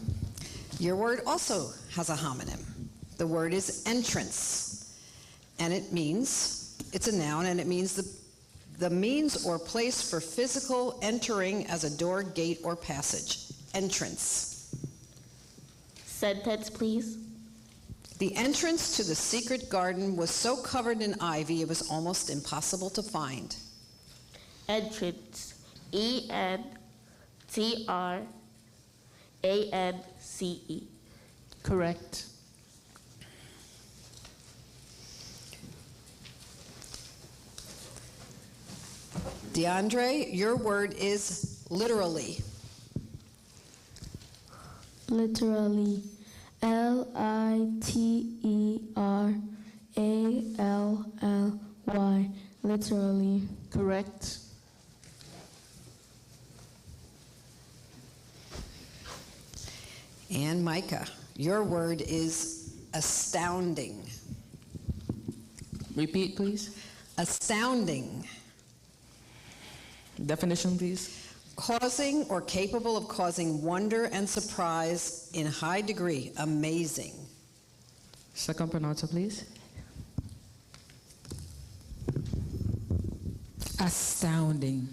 your word also has a homonym. The word is entrance, and it means, it's a noun, and it means the means or place for physical entering as a door, gate, or passage. Entrance. Sentence, please. The entrance to the secret garden was so covered in ivy it was almost impossible to find. Entrance. E-N-T-R-A-N-C-E. Correct. DeAndre, your word is literally. Literally. L-I-T-E-R-A-L-L-Y. Literally. Correct. And Micah, your word is astounding. Repeat, please. Astounding. Definition, please. Causing or capable of causing wonder and surprise in high degree. Amazing. Second pronouncer, please. Astounding.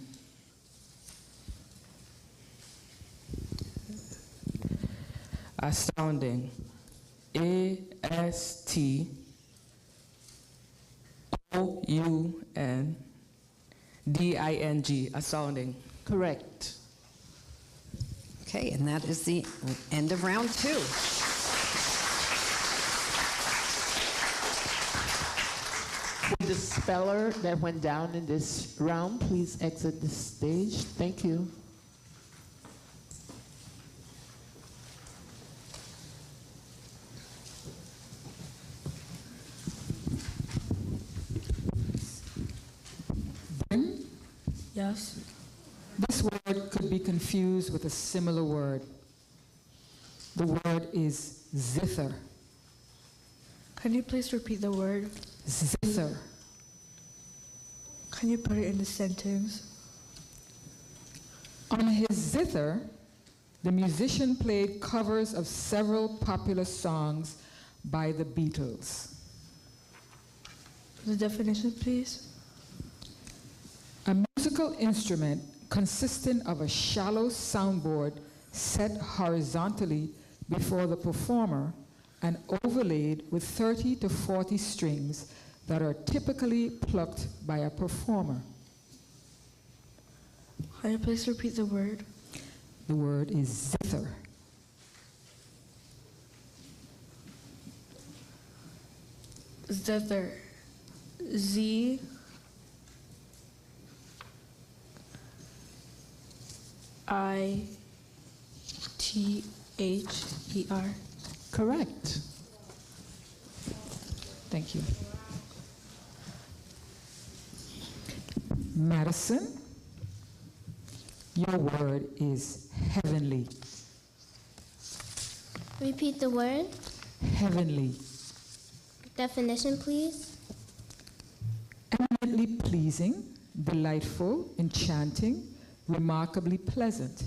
Astounding. A-S-T-O-U-N-D-I-N-G. Astounding. Correct. Okay, and that is the end of round 2. Would the speller that went down in this round please exit the stage? Thank you. Yes. This word could be confused with a similar word. The word is zither. Can you please repeat the word? Zither. Can you put it in the sentence? On his zither, the musician played covers of several popular songs by the Beatles. The definition, please. A musical instrument consisting of a shallow soundboard set horizontally before the performer and overlaid with 30 to 40 strings that are typically plucked by a performer. Can you please repeat the word? The word is zither. Zither. Z. I. T. H. E. R. Correct. Thank you. Madison, your word is heavenly. Repeat the word. Heavenly. Definition, please. Eminently pleasing, delightful, enchanting, remarkably pleasant.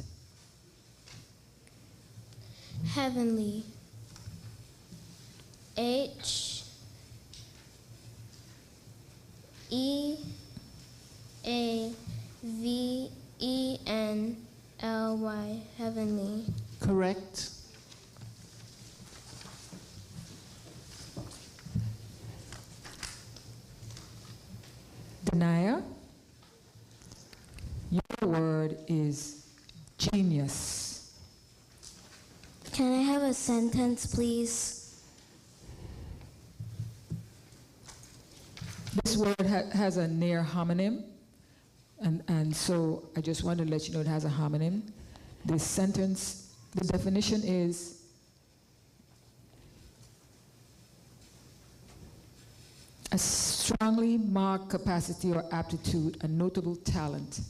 Heavenly. H. E. A. V. E. N. L. Y. Heavenly. Correct. Denia, your word is genius. Can I have a sentence, please? This word has a near homonym, and so I just want to let you know it has a homonym. This sentence, the definition is a strongly marked capacity or aptitude, a notable talent.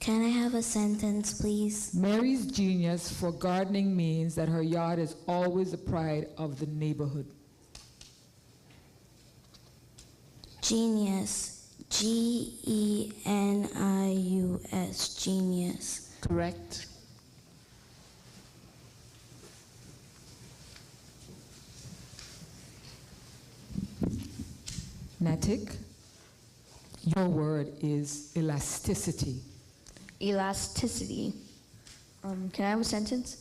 Can I have a sentence, please? Mary's genius for gardening means that her yard is always the pride of the neighborhood. Genius. Genius. Genius. Correct. Natik, your word is elasticity. Elasticity. Can I have a sentence?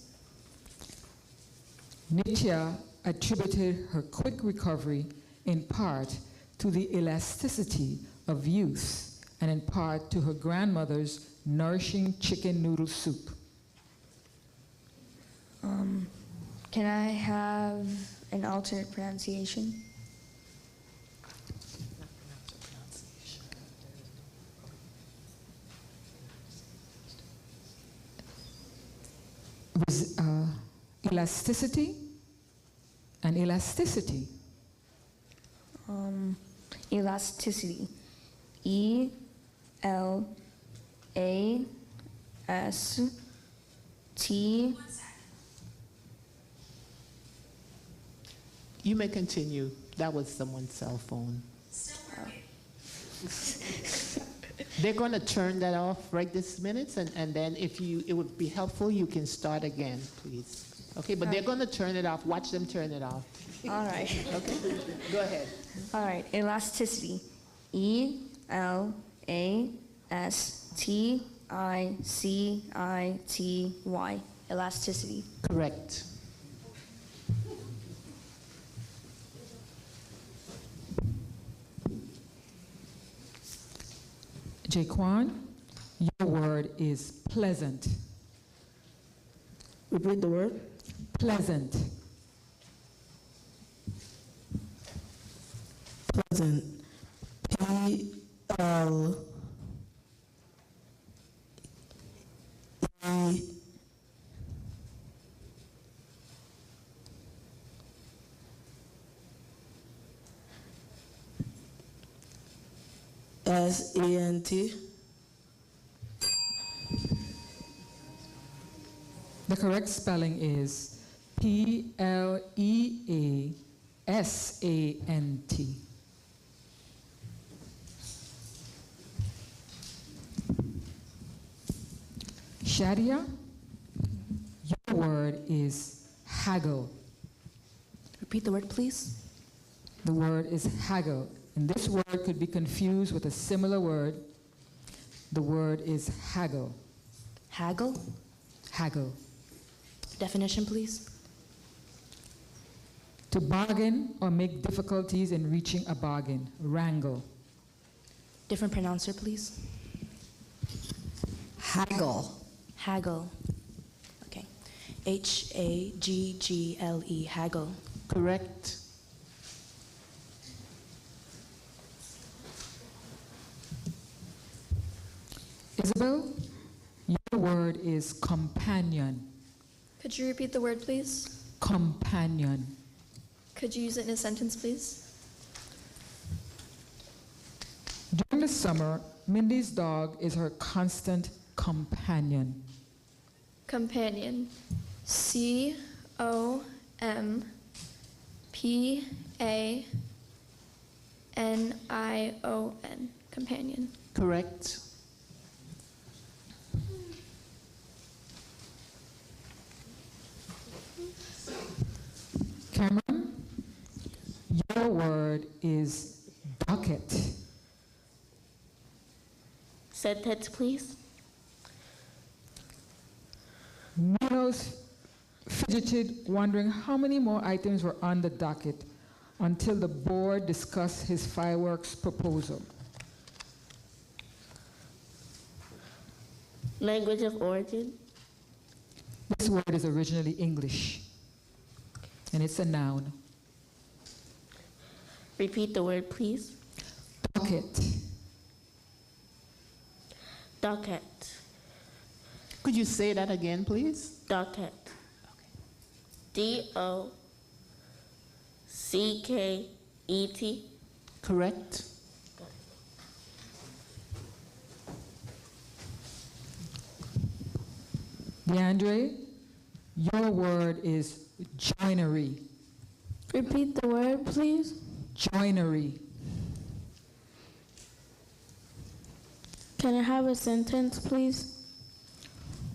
Nitya attributed her quick recovery in part to the elasticity of youth and in part to her grandmother's nourishing chicken noodle soup. Can I have an alternate pronunciation? Elasticity and elasticity. Elasticity. E. L. A. S. T. You may continue. That was someone's cell phone. They're going to turn that off right this minute, and then it would be helpful, you can start again, please. Okay, but they're going to turn it off. Watch them turn it off. All right. Okay, go ahead. All right. Elasticity. E. L. A. S. T. I. C. I. T. Y. Elasticity. Correct. Jaquan, your word is pleasant. Repeat the word. Pleasant. Pleasant. P. L. E. S. E. N. T. The correct spelling is Pleasant. Shadia, your word is haggle. Repeat the word, please. The word is haggle, and this word could be confused with a similar word. The word is haggle. Haggle? Haggle. Definition, please. To bargain or make difficulties in reaching a bargain. Wrangle. Different pronouncer, please. Haggle. Haggle. Okay. Haggle. Haggle. Correct. Isabel, your word is companion. Could you repeat the word, please? Companion. Could you use it in a sentence, please? During the summer, Mindy's dog is her constant companion. Companion. COMPANION. Companion. Correct. Cameron, your word is docket. Sentence, please. Minos fidgeted, wondering how many more items were on the docket until the board discussed his fireworks proposal. Language of origin. This word is originally English, and it's a noun. Repeat the word, please. Docket. Docket. Could you say that again, please? Docket. DOCKET. Correct. DeAndre, your word is joinery. Repeat the word, please. Joinery. Can I have a sentence, please?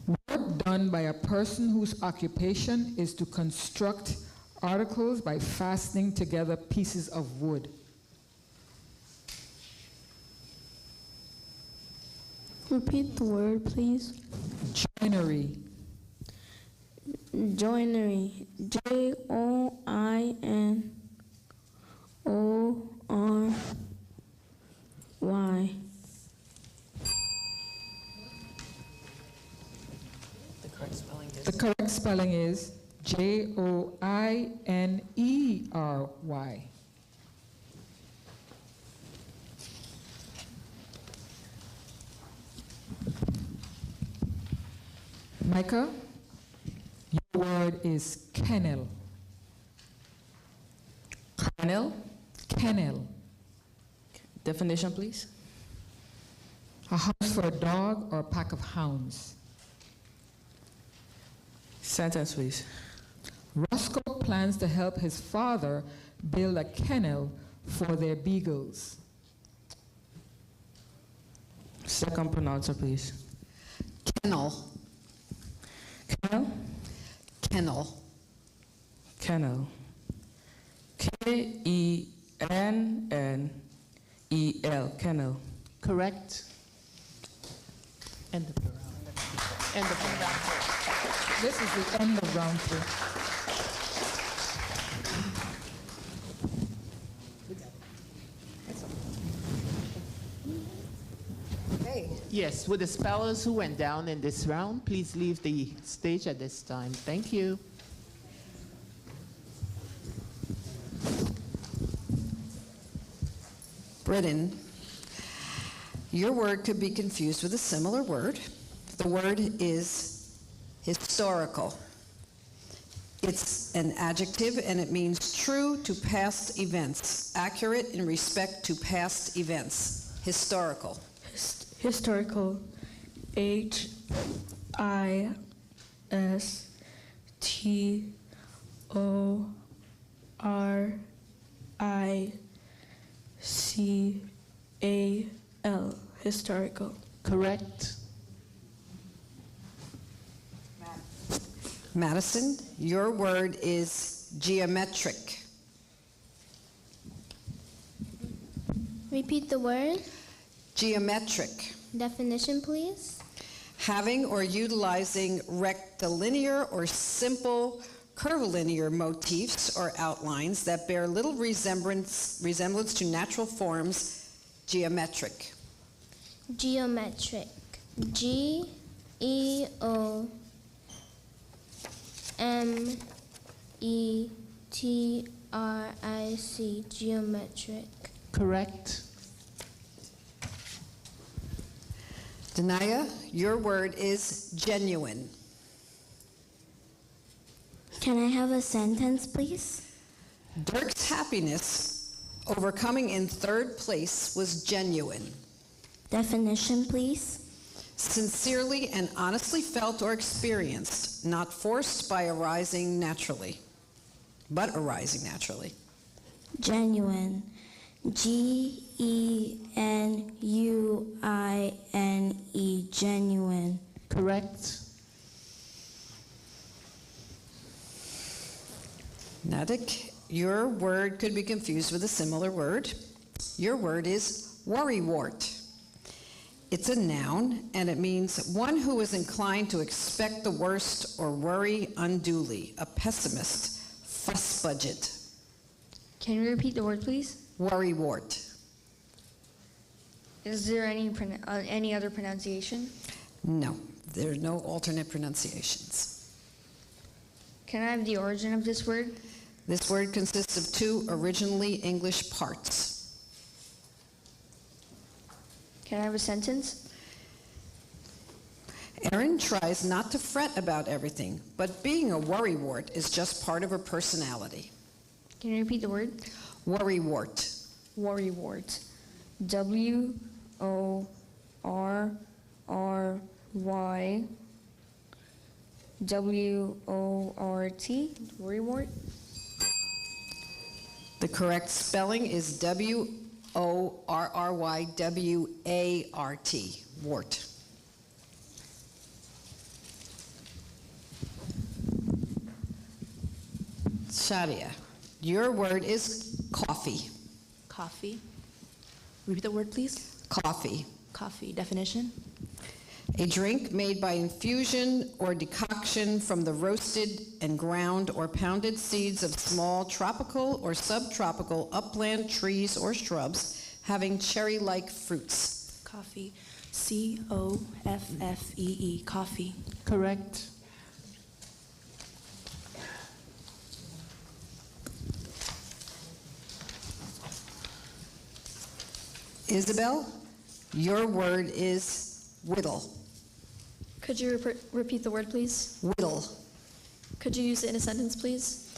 Work done by a person whose occupation is to construct articles by fastening together pieces of wood. Repeat the word, please. Joinery. Joinery. JOINORY. The correct spelling is JOINERY. Micah, your word is kennel. Kennel. Kennel. Definition, please. A house for a dog or a pack of hounds. Sentence, please. Roscoe plans to help his father build a kennel for their beagles. Second pronouncer, please. Kennel. Kennel. Kennel. Kennel. KENNEL. Kennel. Correct. End of the round. End of the round. This is the end of round 3. Yes, would the spellers who went down in this round please leave the stage at this time? Thank you. Britton, your word could be confused with a similar word. The word is historical. It's an adjective and it means true to past events, accurate in respect to past events. Historical. Historical. HISTORICAL. Historical. Correct. Madison, your word is geometric. Repeat the word. Geometric. Definition, please. Having or utilizing rectilinear or simple curvilinear motifs or outlines that bear little resemblance to natural forms. Geometric. Geometric. Geometric. Geometric. Correct. Denia, your word is genuine. Can I have a sentence, please? Dirk's happiness overcoming in third place was genuine. Definition, please. Sincerely and honestly felt or experienced, not forced by arising naturally, but arising naturally. Genuine. Genuine. Genuine. Correct. Nadik, your word could be confused with a similar word. Your word is worrywart. It's a noun, and it means one who is inclined to expect the worst or worry unduly, a pessimist, fuss budget. Can you repeat the word, please? Worrywart. Is there any other pronunciation? No, there are no alternate pronunciations. Can I have the origin of this word? This word consists of two originally English parts. Can I have a sentence? Erin tries not to fret about everything, but being a worrywart is just part of her personality. Can you repeat the word? Worrywart. Worrywart. W-O-R-R-Y-W-O-R-T. Worrywart. The correct spelling is W-O-R-R-Y-W-A-R-T. Wart. Shadia, your word is coffee. Coffee. Repeat the word, please. Coffee. Coffee. Definition. A drink made by infusion or decoction from the roasted and ground or pounded seeds of small tropical or subtropical upland trees or shrubs having cherry-like fruits. Coffee. C-O-F-F-E-E. Coffee. Correct. Isabel, your word is whittle. Could you repeat the word, please? Whittle. Could you use it in a sentence, please?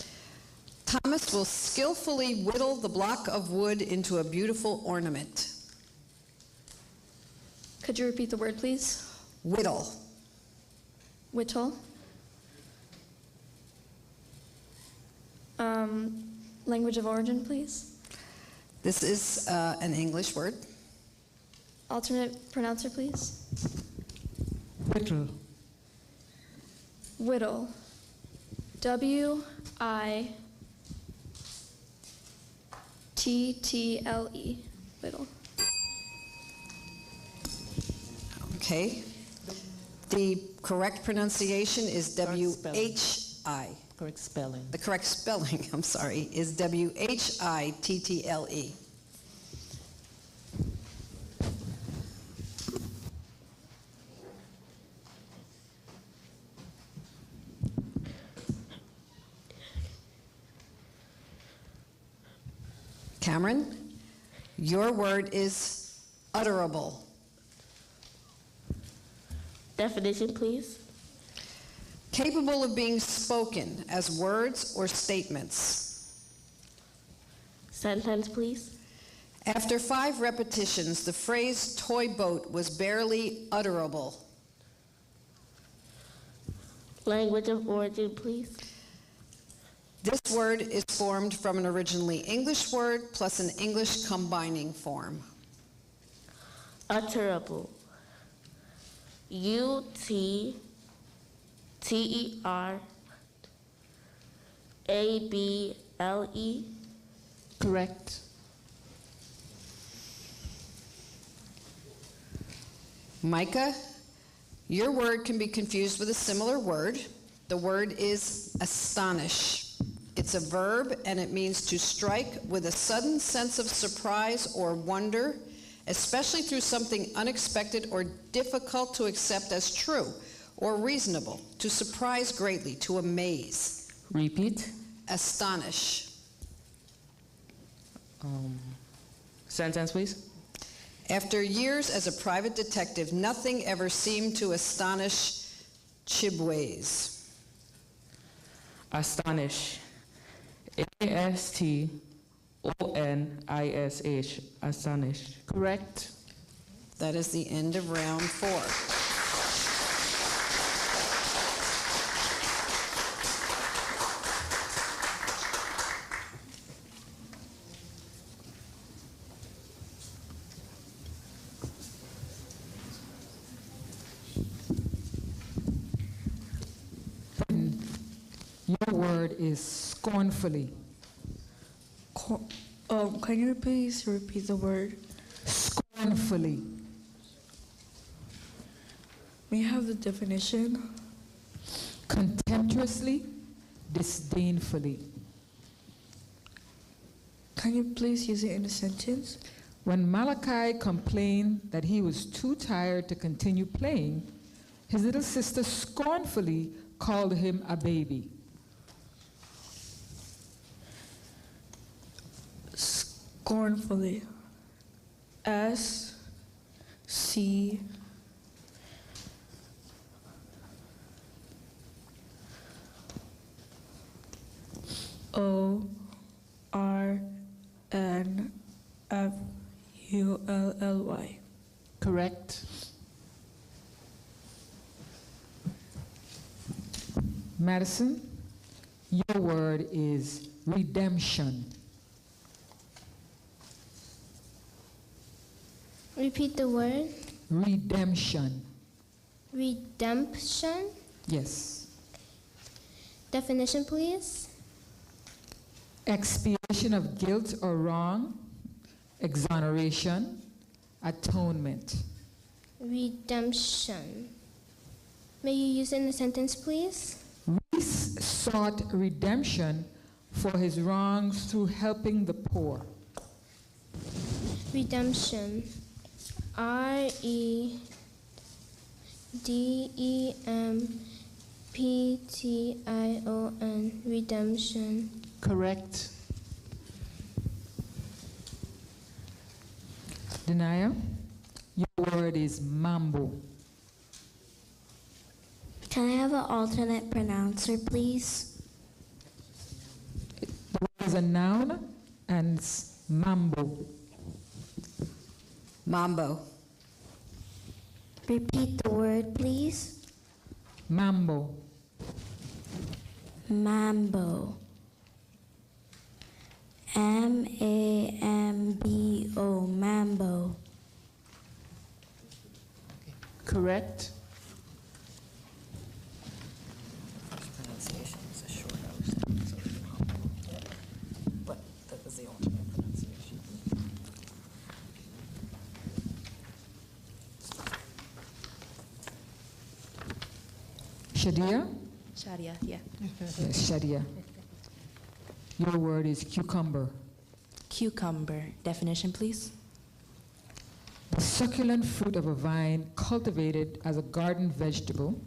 Thomas will skillfully whittle the block of wood into a beautiful ornament. Could you repeat the word, please? Whittle. Whittle. Language of origin, please. This is an English word. Alternate pronouncer, please. Whittle. Whittle. W-I-T-T-L-E. Whittle. Okay. The correct pronunciation is W-H-I. Correct spelling. The correct spelling, I'm sorry, is W-H-I-T-T-L-E. Cameron, your word is utterable. Definition, please. Capable of being spoken as words or statements. Sentence, please. After 5 repetitions, the phrase toy boat was barely utterable. Language of origin, please. This word is formed from an originally English word plus an English combining form. Utterable. U-T-T-E-R-A-B-L-E. Correct. Micah, your word can be confused with a similar word. The word is astonish. It's a verb and it means to strike with a sudden sense of surprise or wonder, especially through something unexpected or difficult to accept as true or reasonable, to surprise greatly, to amaze. Repeat. Astonish. Sentence, please. After years as a private detective, nothing ever seemed to astonish Chibways. Astonish. A-S-T-O-N-I-S-H. Astonish. Correct. That is the end of round 4. Your word is scornfully. Can you please repeat the word? Scornfully. May I have the definition? Contemptuously, disdainfully. Can you please use it in a sentence? When Malachi complained that he was too tired to continue playing, his little sister scornfully called him a baby. Scornfully. S-C O-R-N-F-U-L-L-Y. Correct. Madison, your word is redemption. Repeat the word. Redemption. Redemption. Yes. Definition, please. Expiation of guilt or wrong, exoneration, atonement. Redemption. May you use it in a sentence, please? Reese sought redemption for his wrongs through helping the poor. Redemption. R-E-D-E-M-P-T-I-O-N. Redemption. Correct. Denia, your word is mambo. Can I have an alternate pronouncer, please? The word is a noun and it's mambo. Mambo. Repeat the word, please. Mambo. Mambo. M-A-M-B-O. Mambo. Correct. Pronunciation is a short O, so but that was the alternate pronunciation. Shadia? Shadia, yeah. Yes, Shadia. Your word is cucumber. Cucumber. Definition, please. The succulent fruit of a vine cultivated as a garden vegetable,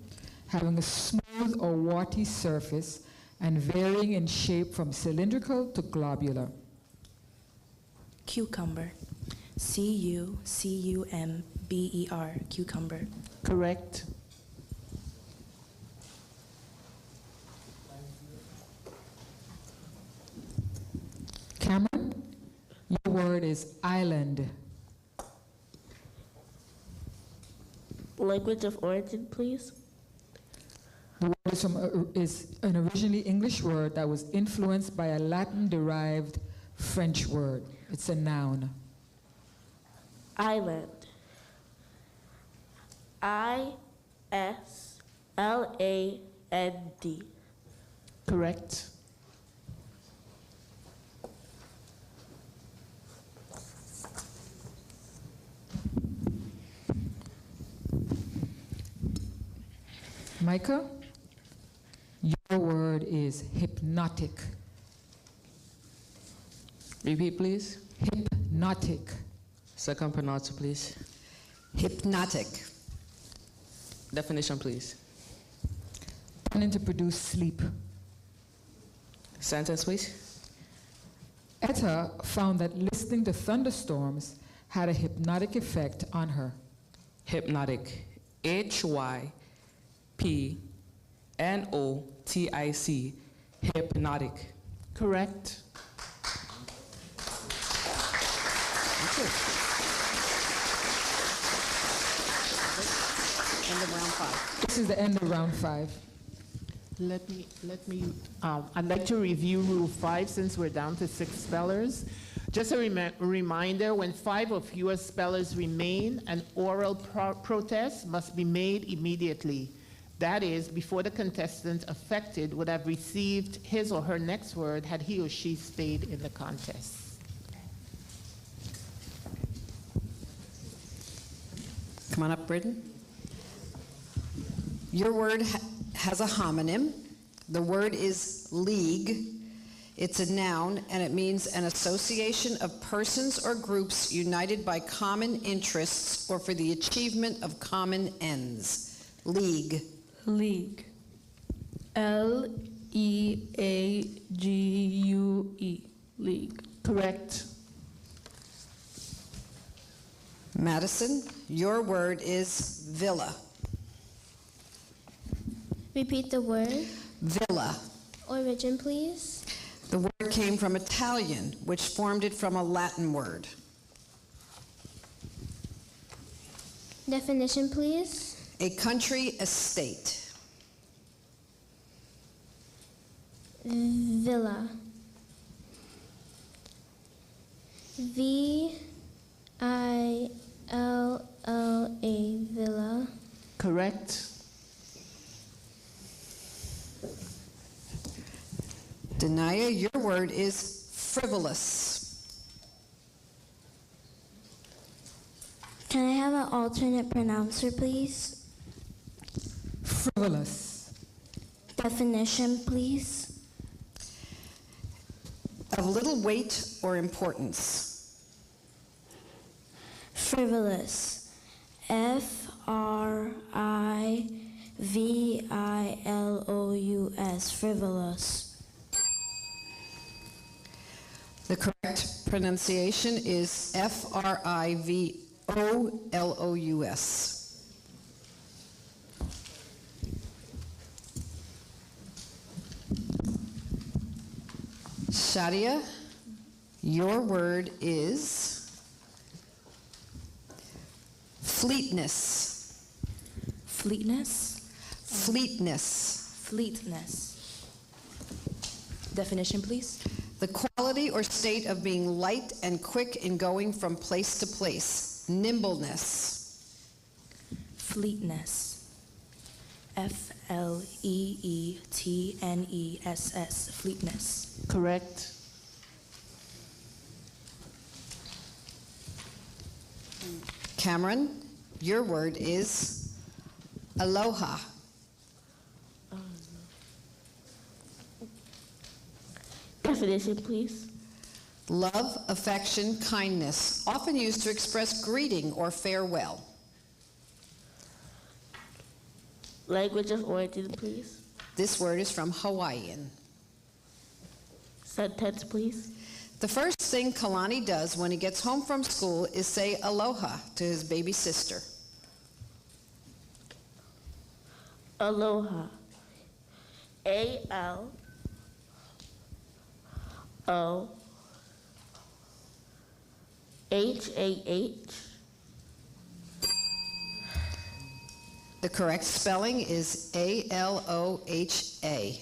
having a smooth or warty surface and varying in shape from cylindrical to globular. Cucumber. C-U-C-U-M-B-E-R. Cucumber. Correct. Cameron, your word is island. Language of origin, please. The word is an originally English word that was influenced by a Latin-derived French word. It's a noun. Island. I-S-L-A-N-D. Correct. Micah, your word is hypnotic. Repeat, please. Hypnotic. Second pronounce, please. Hypnotic. Definition, please. Tending to produce sleep. Sentence, please. Etta found that listening to thunderstorms had a hypnotic effect on her. Hypnotic. H-Y-P-N-O-T-I-C. Hypnotic. Correct. End of round 5. This is the end of round 5. I'd like to review Rule 5 since we're down to 6 spellers. Just a reminder, when 5 or fewer spellers remain, an oral protest must be made immediately. That is, before the contestant affected would have received his or her next word had he or she stayed in the contest. Come on up, Britton. Your word has a homonym. The word is league. It's a noun, and it means an association of persons or groups united by common interests or for the achievement of common ends. League. League. L-E-A-G-U-E. League. Correct. Madison, your word is villa. Repeat the word. Villa. Origin, please. The word came from Italian, which formed it from a Latin word. Definition, please. A country estate. Villa. V-I-L-L-A. Villa. Correct. Denia, your word is frivolous. Can I have an alternate pronouncer, please? Frivolous. Definition, please. Of little weight or importance. Frivolous. F-R-I-V-I-L-O-U-S. Frivolous. The correct pronunciation is F-R-I-V-O-L-O-U-S. Shadia, your word is fleetness. Fleetness? Fleetness. Fleetness. Definition, please. The quality or state of being light and quick in going from place to place. Nimbleness. Fleetness. F-L-E-E-T-N-E-S-S. Fleetness. Correct. Cameron, your word is aloha. Definition, please. Love, affection, kindness, often used to express greeting or farewell. Language of origin, please. This word is from Hawaiian. Sentence, please. The first thing Kalani does when he gets home from school is say aloha to his baby sister. Aloha. A-L-O-H-A-H. The correct spelling is A-L-O-H-A.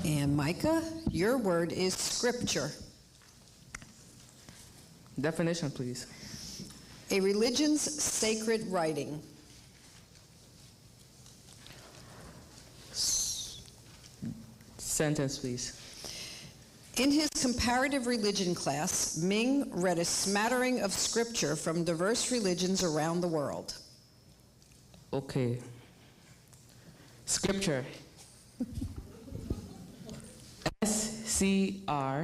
And Micah, your word is scripture. Definition, please. A religion's sacred writing. Sentence, please. In his comparative religion class, Ming read a smattering of scripture from diverse religions around the world. Okay. Scripture. S-C-R-I-P-T-U-R-E,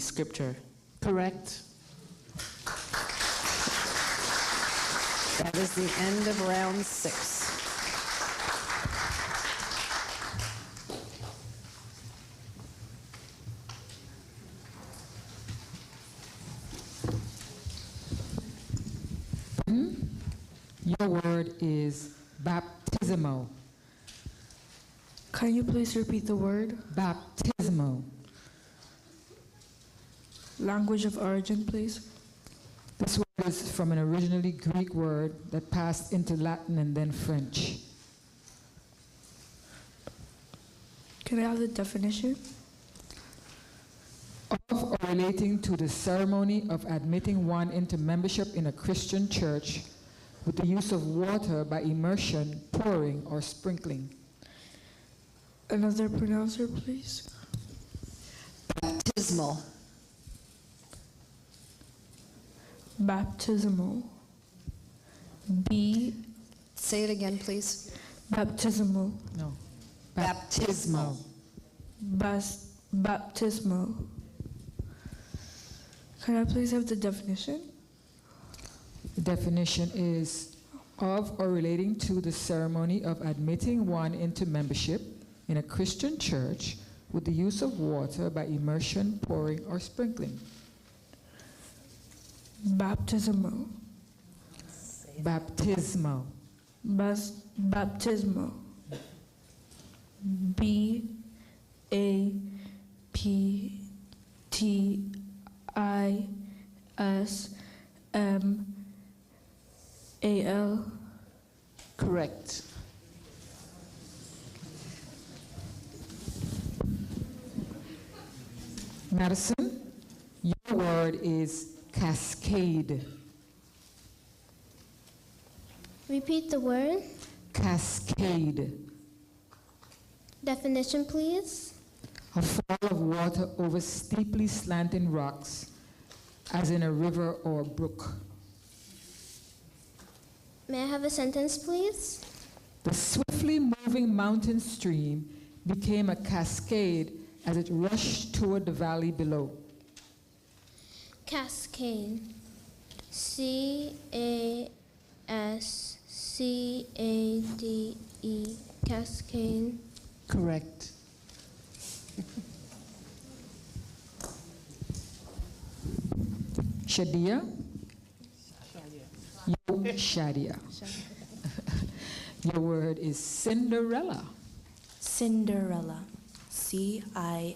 scripture. Correct. That is the end of round 6. Your word is baptismo. Can you please repeat the word? Baptismo. Language of origin, please. This word is from an originally Greek word that passed into Latin and then French. Can I have the definition? Of or relating to the ceremony of admitting one into membership in a Christian church with the use of water by immersion, pouring, or sprinkling. Another pronouncer, please. Baptismal. Baptismal. B. Say it again, please. Baptismal. No. Baptismal. Baptismal. Can I please have the definition? The definition is of or relating to the ceremony of admitting one into membership in a Christian church with the use of water by immersion, pouring, or sprinkling. Baptismal. Baptismal. Baptismal. B-A-P-T-I-S-M-A-L. Correct. Madison, your word is cascade. Repeat the word. Cascade. Definition, please. A fall of water over steeply slanting rocks, as in a river or brook. May I have a sentence, please? The swiftly moving mountain stream became a cascade as it rushed toward the valley below. Cascade. C-A-S-C-A-D-E. Cascade. Correct. Shadia? Shadia. Your word is Cinderella. Cinderella. C-I-N-D-E-R-E-L-L-A.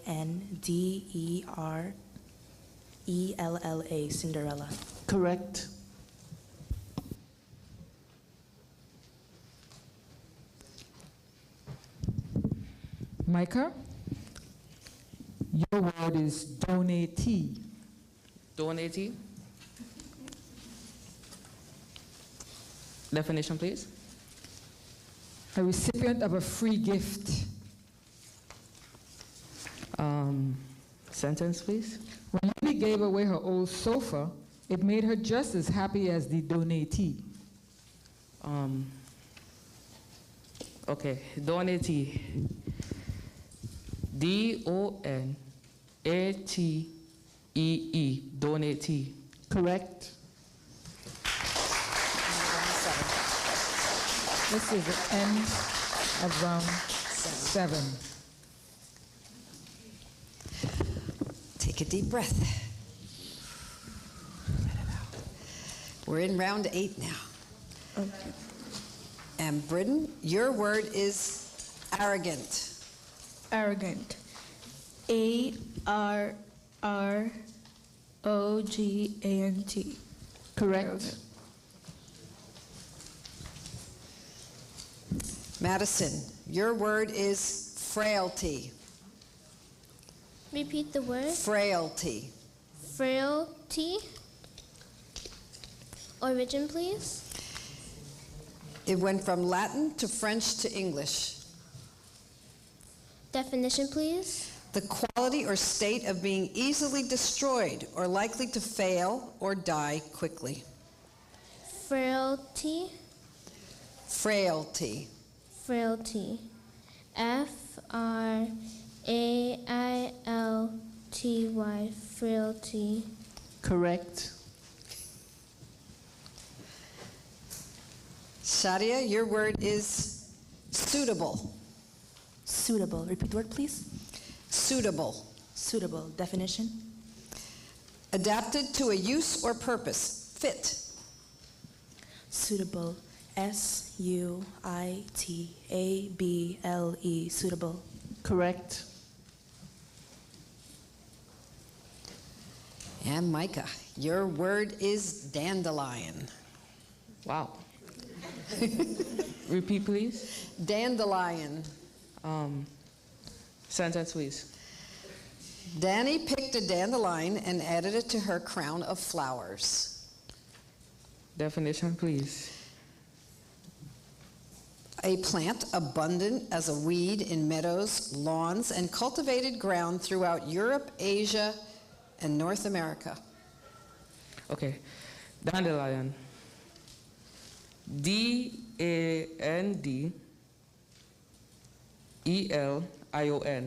Cinderella. Correct. Micah? Your word is donatee. Donatee. Definition, please. A recipient of a free gift. Sentence, please. When Lily gave away her old sofa, it made her just as happy as the donatee. Okay, donatee. D-O-N-A-T-E-E. Donatee. Correct. This is the end of round 7. Take a deep breath. We're in round 8 now. Okay. And Britton, your word is arrogant. Arrogant. A-R-R-O-G-A-N-T. Correct. Madison, your word is frailty. Repeat the word. Frailty. Frailty. Origin, please. It went from Latin to French to English. Definition, please. The quality or state of being easily destroyed or likely to fail or die quickly. Frailty. Frailty. Frailty. F-R-A-I-L-T-Y. Frailty. Correct. Shadia, your word is suitable. Suitable. Repeat the word, please. Suitable. Suitable. Definition. Adapted to a use or purpose. Fit. Suitable. S-U-I-T-A-B-L-E. Suitable. Correct. And Micah, your word is dandelion. Wow. Repeat, please. Dandelion. Sentence, please. Danny picked a dandelion and added it to her crown of flowers. Definition, please. A plant abundant as a weed in meadows, lawns, and cultivated ground throughout Europe, Asia, and North America. Okay. Dandelion. D-A-N-D-E-L-I-O-N.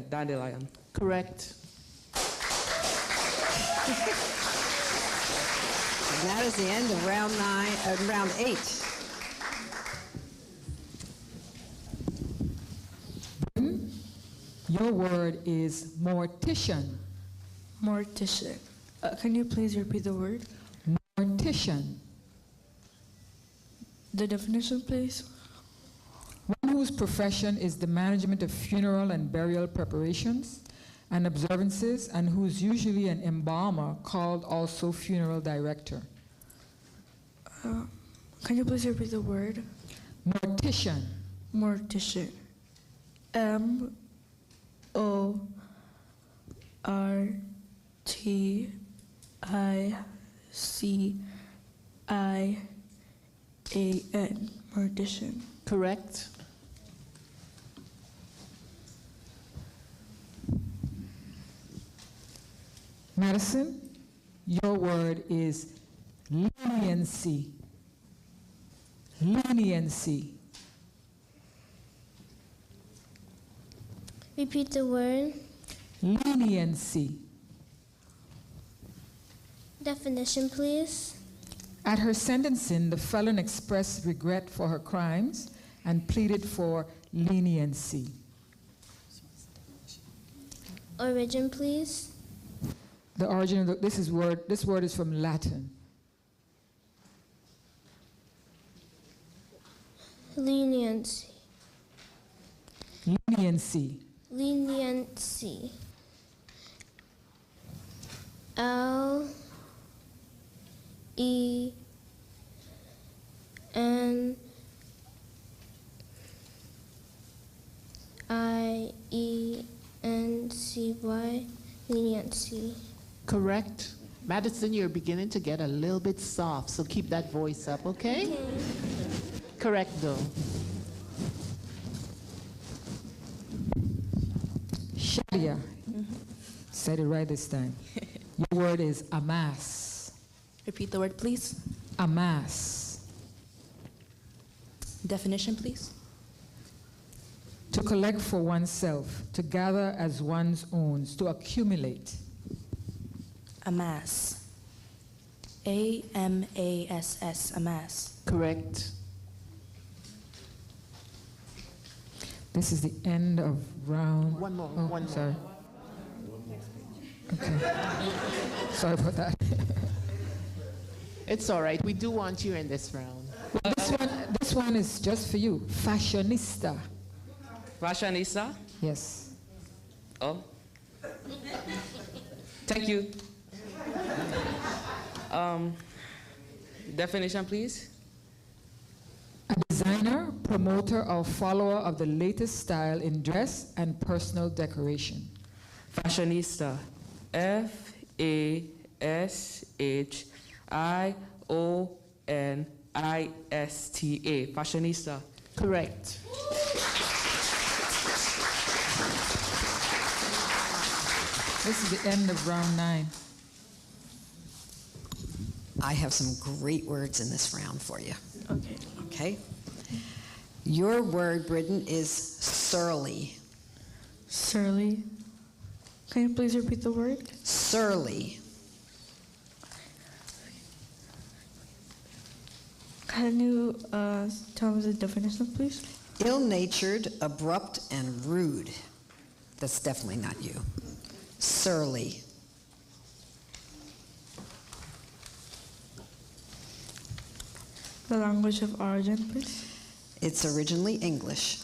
Dandelion. Correct. And that is the end of round 8. Your word is mortician. Mortician. Can you please repeat the word? Mortician. The definition, please. One whose profession is the management of funeral and burial preparations and observances, and who is usually an embalmer called also funeral director. Can you please repeat the word? Mortician. Mortician. M-O-R-T-I-C-I-A-N. Mortician. Correct. Madison, your word is leniency. Leniency. Repeat the word. Leniency. Definition, please. At her sentencing, the felon expressed regret for her crimes and pleaded for leniency. Origin, please. The origin of this word is from Latin. Leniency. Leniency. Leniency. L E N I E N C Y. Leniency. Correct. Madison, you're beginning to get a little bit soft, so keep that voice up, okay? Correct, though. Shadia. Said it right this time. Your word is amass. Repeat the word, please. Amass. Definition, please. To collect for oneself, to gather as one's own, to accumulate. Amass. A-M-A-S-S. Amass. Correct. This is the end of round. One more. Oh, one sorry. more. Okay. Sorry about that. It's all right. We do want you in this round. This one is just for you. Fashionista. Fashionista? Yes. Oh. Thank you. Definition, please. A designer, promoter, or follower of the latest style in dress and personal decoration. Fashionista. Fashionista. Fashionista. Correct. This is the end of round 9. I have some great words in this round for you. Okay. Okay? Your word, Britton, is surly. Surly. Can you please repeat the word? Surly. Can you tell me the definition, please? Ill-natured, abrupt, and rude. That's definitely not you. Surly. The language of origin, please. It's originally English.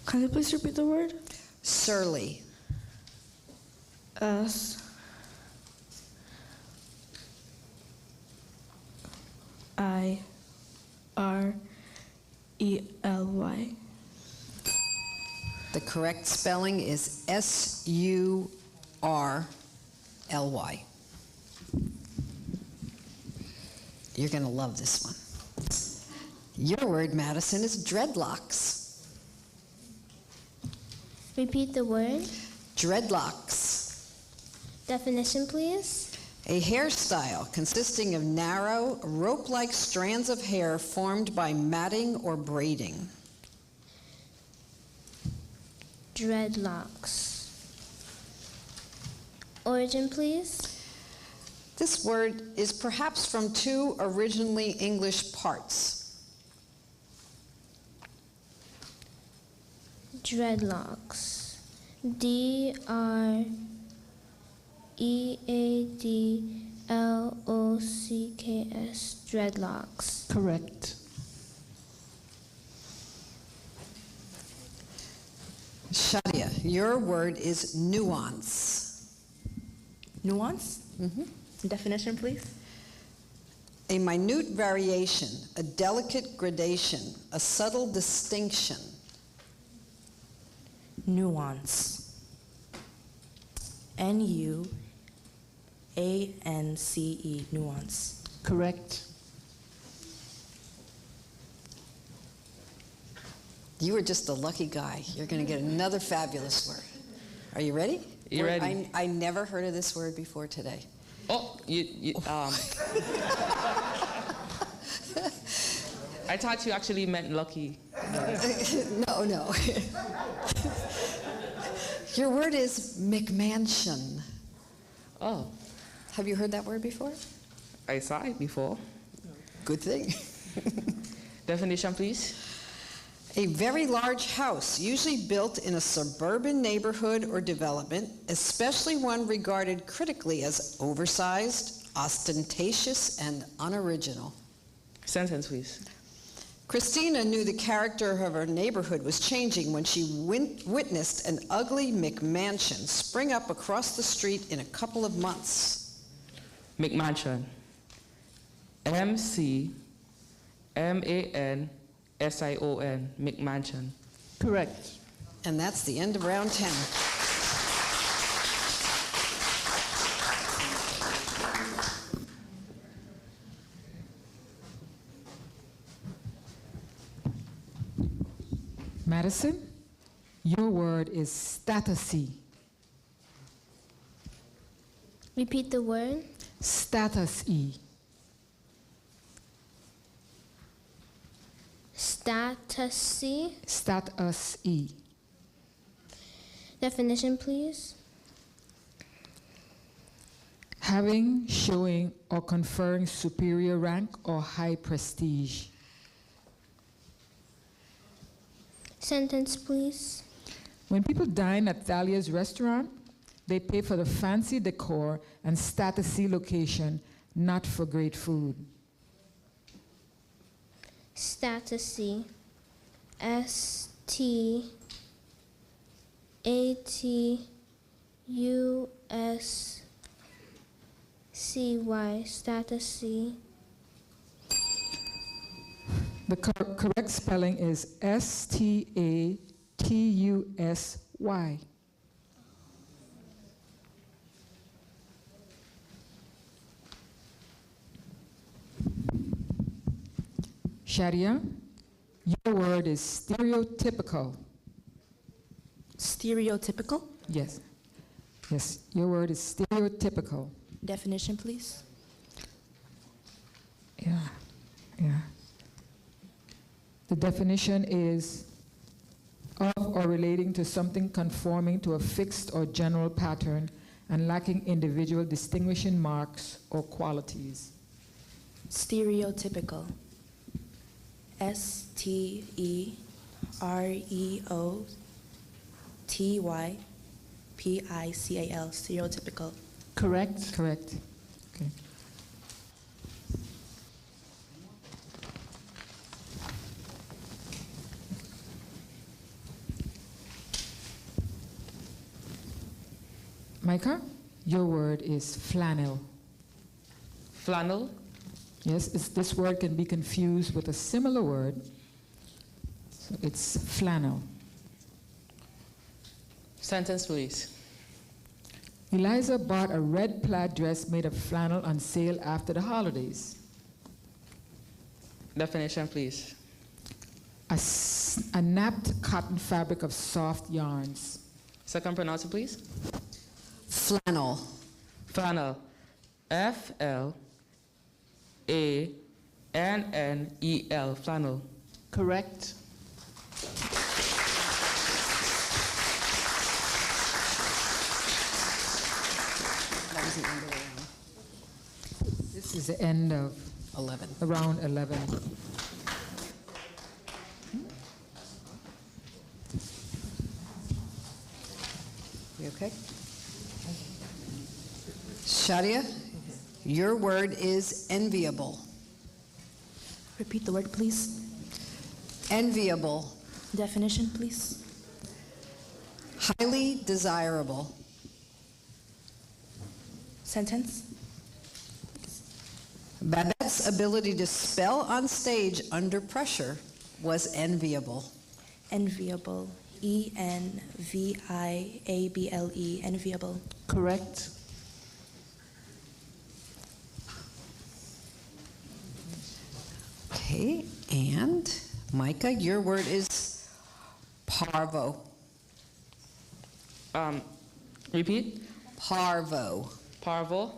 Can you please repeat the word? Surly. S-I-R-E-L-Y. The correct spelling is S-U-R-L-Y. You're going to love this one. Your word, Madison, is dreadlocks. Repeat the word. Dreadlocks. Definition, please. A hairstyle consisting of narrow, rope-like strands of hair formed by matting or braiding. Dreadlocks. Origin, please. This word is perhaps from two originally English parts. Dreadlocks. D-R-E-A-D-L-O-C-K-S. Dreadlocks. Correct. Shadia, your word is nuance. Nuance? Mm-hmm. Definition, please. A minute variation, a delicate gradation, a subtle distinction. Nuance. N-U-A-N-C-E. Nuance. Correct. You were just a lucky guy. You're going to get another fabulous word. Are you ready? You ready? I never heard of this word before today. Oh, I thought you actually meant lucky. No. Your word is McMansion. Oh. Have you heard that word before? I saw it before. Good thing. Definition, please. A very large house, usually built in a suburban neighborhood or development, especially one regarded critically as oversized, ostentatious, and unoriginal. Sentence, please. Christina knew the character of her neighborhood was changing when she witnessed an ugly McMansion spring up across the street in a couple of months. McMansion. M-C-M-A-N-S-I-O-N. McMansion. Correct. And that's the end of round 10. Madison, your word is statusy. Repeat the word. Statusy. Statusy. Statusy. Definition, please. Having, showing, or conferring superior rank or high prestige. Sentence, please. When people dine at Thalia's restaurant, they pay for the fancy decor and statusy location not for great food. Statusy. S-T-A-T-U-S-C-Y. Statusy. The correct spelling is S-T-A-T-U-S-Y. Shadia, your word is stereotypical. Stereotypical? Yes. Yes, your word is stereotypical. Definition, please. Yeah. The definition is of or relating to something conforming to a fixed or general pattern and lacking individual distinguishing marks or qualities. Stereotypical. S-T-E-R-E-O-T-Y-P-I-C-A-L. Stereotypical. Correct. Correct. Okay. Micah, your word is flannel. Flannel. Yes, this word can be confused with a similar word. So it's flannel. Sentence, please. Eliza bought a red plaid dress made of flannel on sale after the holidays. Definition, please. A napped cotton fabric of soft yarns. Second pronouncer, please. Flannel. Flannel. F-L-A-N-N-E-L. Flannel. Correct. That was the end of the round. This is the end of 11. round 11. You okay? Shadia, your word is enviable. Repeat the word, please. Enviable. Definition, please. Highly desirable. Sentence. Babette's ability to spell on stage under pressure was enviable. Enviable. E-N-V-I-A-B-L-E. Enviable. Correct. Okay, and Micah, your word is parvo. Repeat. Parvo. Parvo.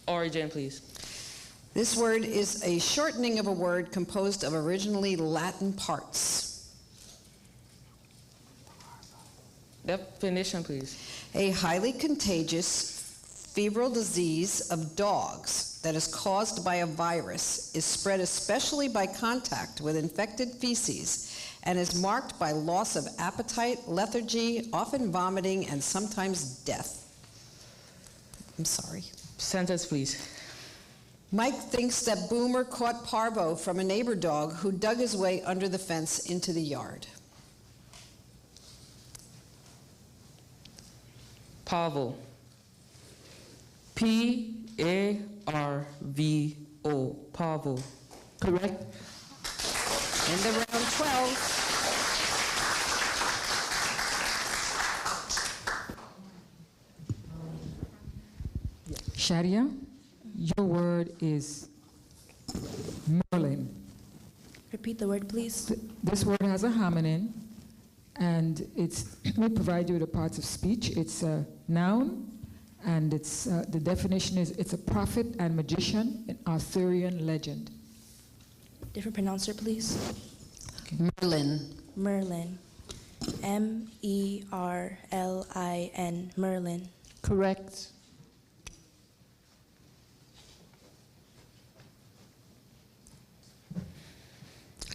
Origin, please. This word is a shortening of a word composed of originally Latin parts. Definition, please. A highly contagious febrile disease of dogs that is caused by a virus is spread especially by contact with infected feces and is marked by loss of appetite, lethargy, often vomiting, and sometimes death. I'm sorry. Sentence, please. Mike thinks that Boomer caught parvo from a neighbor dog who dug his way under the fence into the yard. Parvo. P-A-R-V-O. Parvo. Correct. In the round 12. Shadia, your word is Merlin. Repeat the word, please. This word has a homonym, and we provide you with the parts of speech. It's a noun, and the definition is it's a prophet and magician in Arthurian legend. Different pronouncer, please. Merlin. Merlin. M-E-R-L-I-N. Merlin. Correct.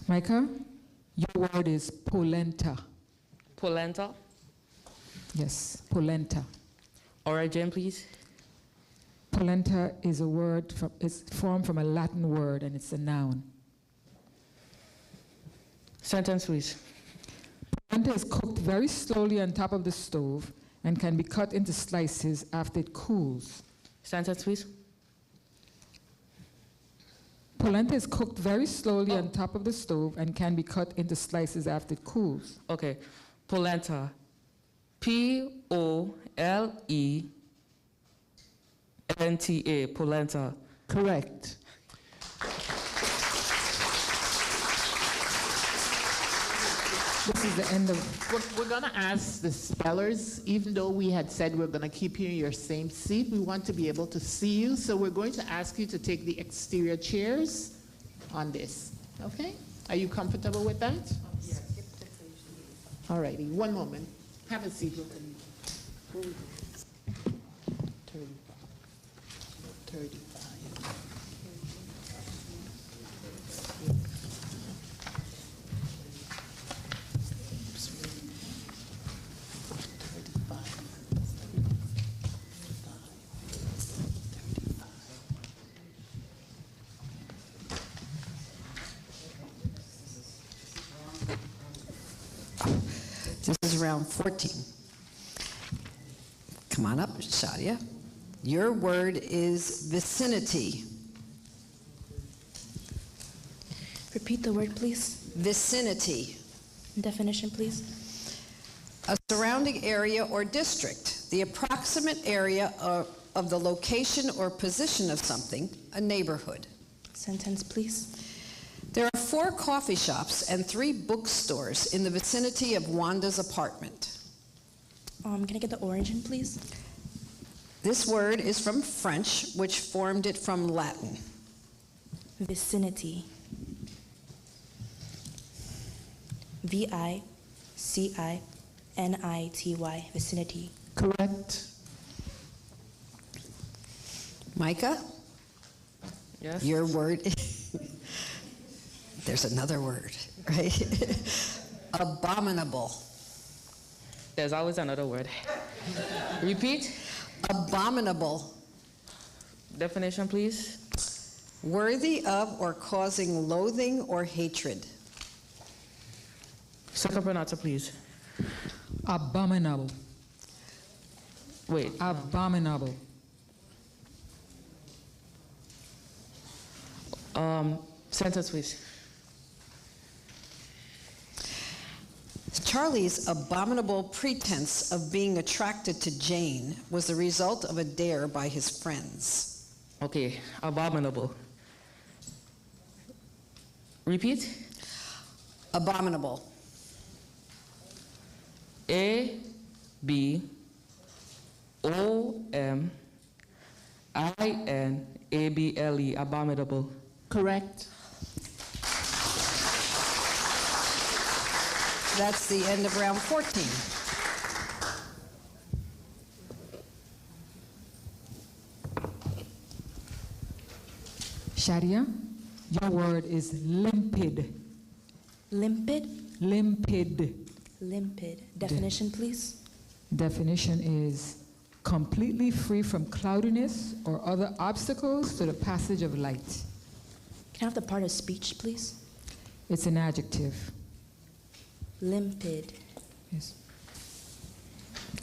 Micah, your word is polenta. Polenta. Yes, polenta. Origin, please. Polenta is a word it's formed from a Latin word, and it's a noun. Sentence, please. Polenta is cooked very slowly on top of the stove and can be cut into slices after it cools. Sentence, please. Polenta is cooked very slowly on top of the stove and can be cut into slices after it cools. Okay. Polenta. Polenta. Polenta. Correct. This is the end of... We're going to ask the spellers, even though we had said we're going to keep you in your same seat, we want to be able to see you, so we're going to ask you to take the exterior chairs on this. Okay? Are you comfortable with that? Yes. All righty, one moment. Have a seat. 35. This is round 14. Come on up, Shadia. Your word is vicinity. Repeat the word, please. Vicinity. Definition, please. A surrounding area or district, the approximate area of the location or position of something, a neighborhood. Sentence, please. There are 4 coffee shops and 3 bookstores in the vicinity of Wanda's apartment. Can I get the origin, please? This word is from French, which formed it from Latin. Vicinity. V-I-C-I-N-I-T-Y. Vicinity. Correct. Micah? Yes? Your word is... There's another word, right? Abominable. There's always another word. Repeat. Abominable. Definition, please. Worthy of or causing loathing or hatred. Second pronouncer, please. Abominable. Wait. Abominable. Sentence, please. Charlie's abominable pretense of being attracted to Jane was the result of a dare by his friends. Okay, abominable. Repeat. Abominable. A-B-O-M-I-N-A-B-L-E. Abominable. Correct. That's the end of round 14. Shadia, your word is limpid. Limpid? Limpid. Limpid. Definition, please. Definition is completely free from cloudiness or other obstacles to the passage of light. Can I have the part of speech, please? It's an adjective. Limpid. Yes.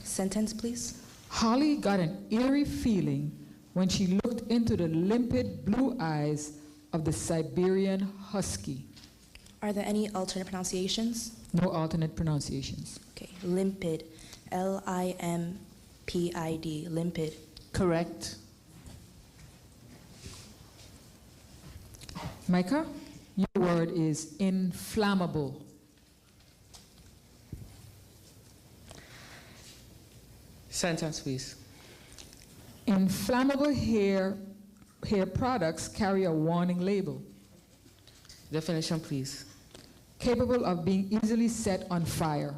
Sentence, please. Holly got an eerie feeling when she looked into the limpid blue eyes of the Siberian husky. Are there any alternate pronunciations? No alternate pronunciations. Okay. Limpid. L-I-M-P-I-D. Limpid. Correct. Micah, your word is inflammable. Sentence, please. Inflammable hair products carry a warning label. Definition, please. Capable of being easily set on fire.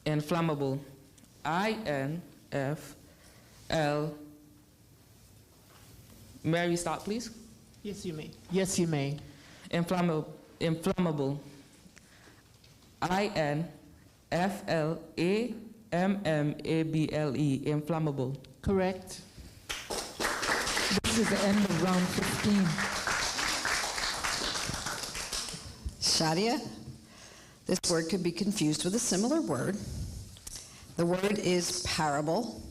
Inflammable. I-N-F-L. Mary, stop, please. Yes, you may. Yes, you may. Inflammable. I-N-F-L-A-M-M-A-B-L-E. Inflammable. Correct. This is the end of round 15. Shadia, this word could be confused with a similar word. The word is parable,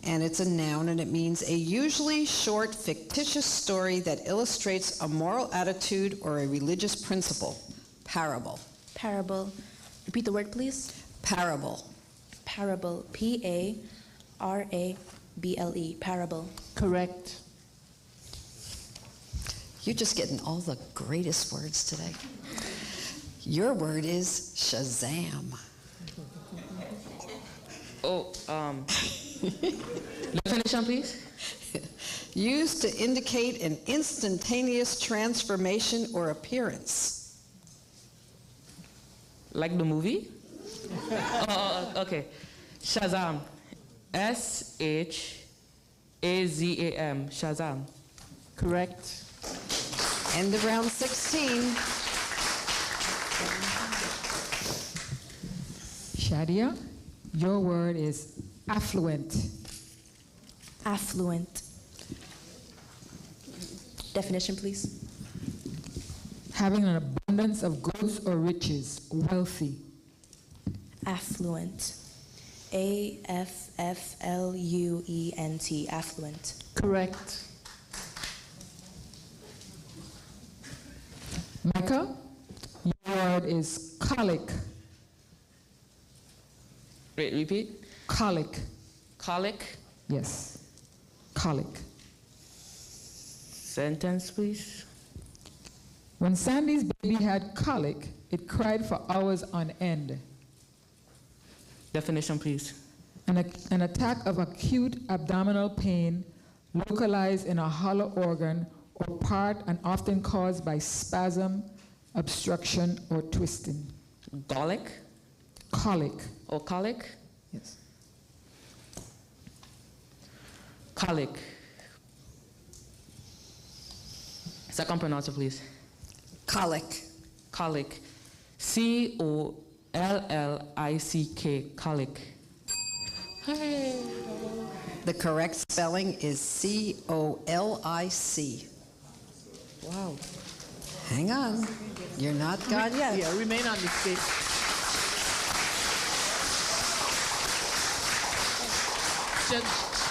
and it's a noun, and it means a usually short, fictitious story that illustrates a moral attitude or a religious principle. Parable. Parable. Repeat the word, please. Parable. Parable. P-A-R-A-B-L-E. Parable. Correct. You're just getting all the greatest words today. Your word is Shazam. Definition, please. Used to indicate an instantaneous transformation or appearance. Like the movie? Okay. Shazam. S-H-A-Z-A-M. Shazam. Correct. End of round 16. Shadia, your word is affluent. Affluent. Definition, please. Having an abundance of goods or riches, wealthy. Affluent. A-F-F-L-U-E-N-T. Affluent. Correct. Micah, your word is colic. Wait, repeat. Colic. Colic. Yes. Colic. Sentence, please. When Sandy's baby had colic, it cried for hours on end. Definition, please. An attack of acute abdominal pain localized in a hollow organ or part and often caused by spasm, obstruction, or twisting. Colic. Colic. Or colic? Yes. Colic. Second pronouncer, please. Colic. Colic. C-O-L-L-I-C-K. Colic. Hey. The correct spelling is C-O-L-I-C. Wow. Hang on. You're not gone yet. Yeah, remain on the stage.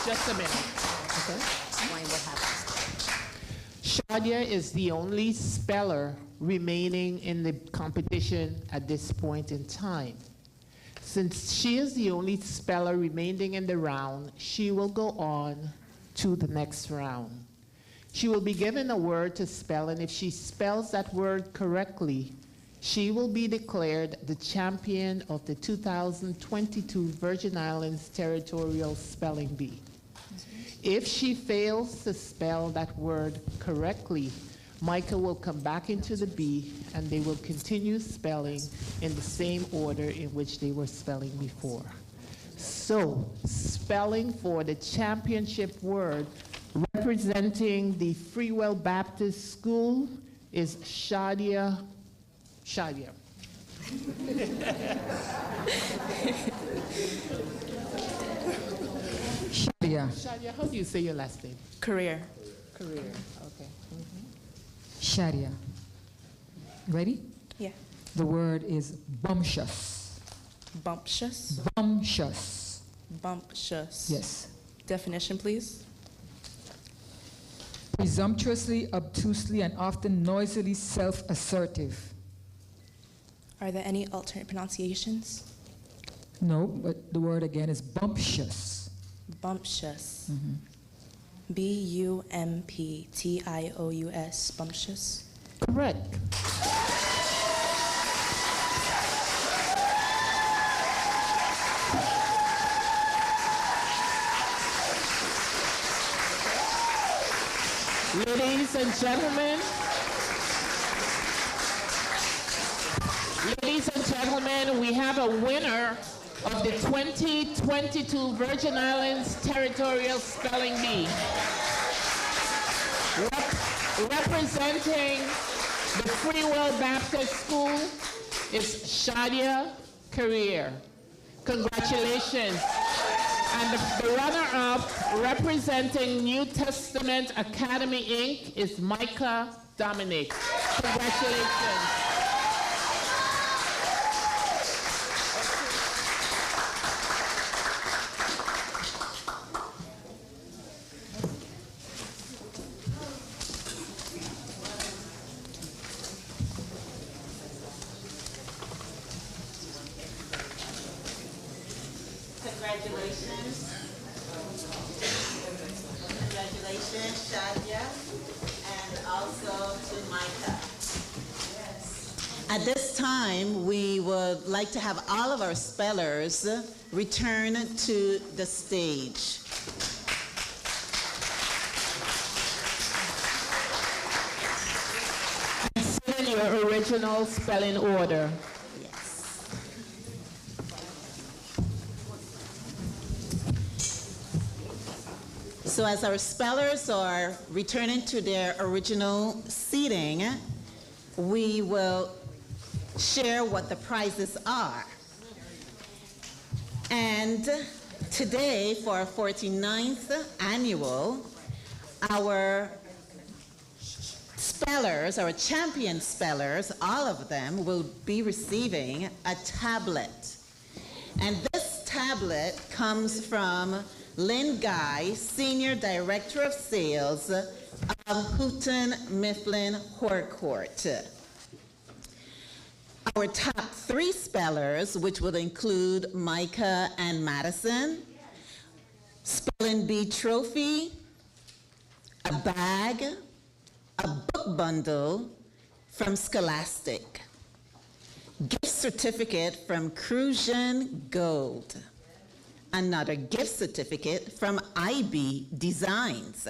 Just a minute. Okay. Explain what happens. Shadia is the only speller remaining in the competition at this point in time. Since she is the only speller remaining in the round, she will go on to the next round. She will be given a word to spell, and if she spells that word correctly, she will be declared the champion of the 2022 Virgin Islands Territorial Spelling Bee. If she fails to spell that word correctly, Micah will come back into the bee and they will continue spelling in the same order in which they were spelling before. So, spelling for the championship word representing the Freewell Baptist School is Shadia. Shadia. Shadia. Shadia, how do you say your last name? Career. Career. Okay. Shadia. Ready? Yeah. The word is bumptious. Bumptious. Bumptious. Bumptious. Yes. Definition, please. Presumptuously, obtusely, and often noisily self-assertive. Are there any alternate pronunciations? No, but the word again is bumptious. Bumptious. B-U-M-P-T-I-O-U-S. Bumptious. Correct. Ladies and gentlemen, we have a winner of the 2022 Virgin Islands Territorial Spelling Bee. Representing the Freewell Baptist School is Shadia Career. Congratulations. And the runner-up, representing New Testament Academy, Inc., is Micah Dominic. Congratulations. Congratulations. Congratulations, Shadia, and also to Micah. At this time, we would like to have all of our spellers return to the stage. Consider your original spelling order. So as our spellers are returning to their original seating, we will share what the prizes are. And today, for our 49th annual, our spellers, our champion spellers, all of them will be receiving a tablet. And this tablet comes from Lynn Guy, Senior Director of Sales of Houghton Mifflin Harcourt. Our top 3 spellers, which will include Micah and Madison, Spelling Bee trophy, a bag, a book bundle from Scholastic, gift certificate from Crucian Gold, another gift certificate from IB Designs,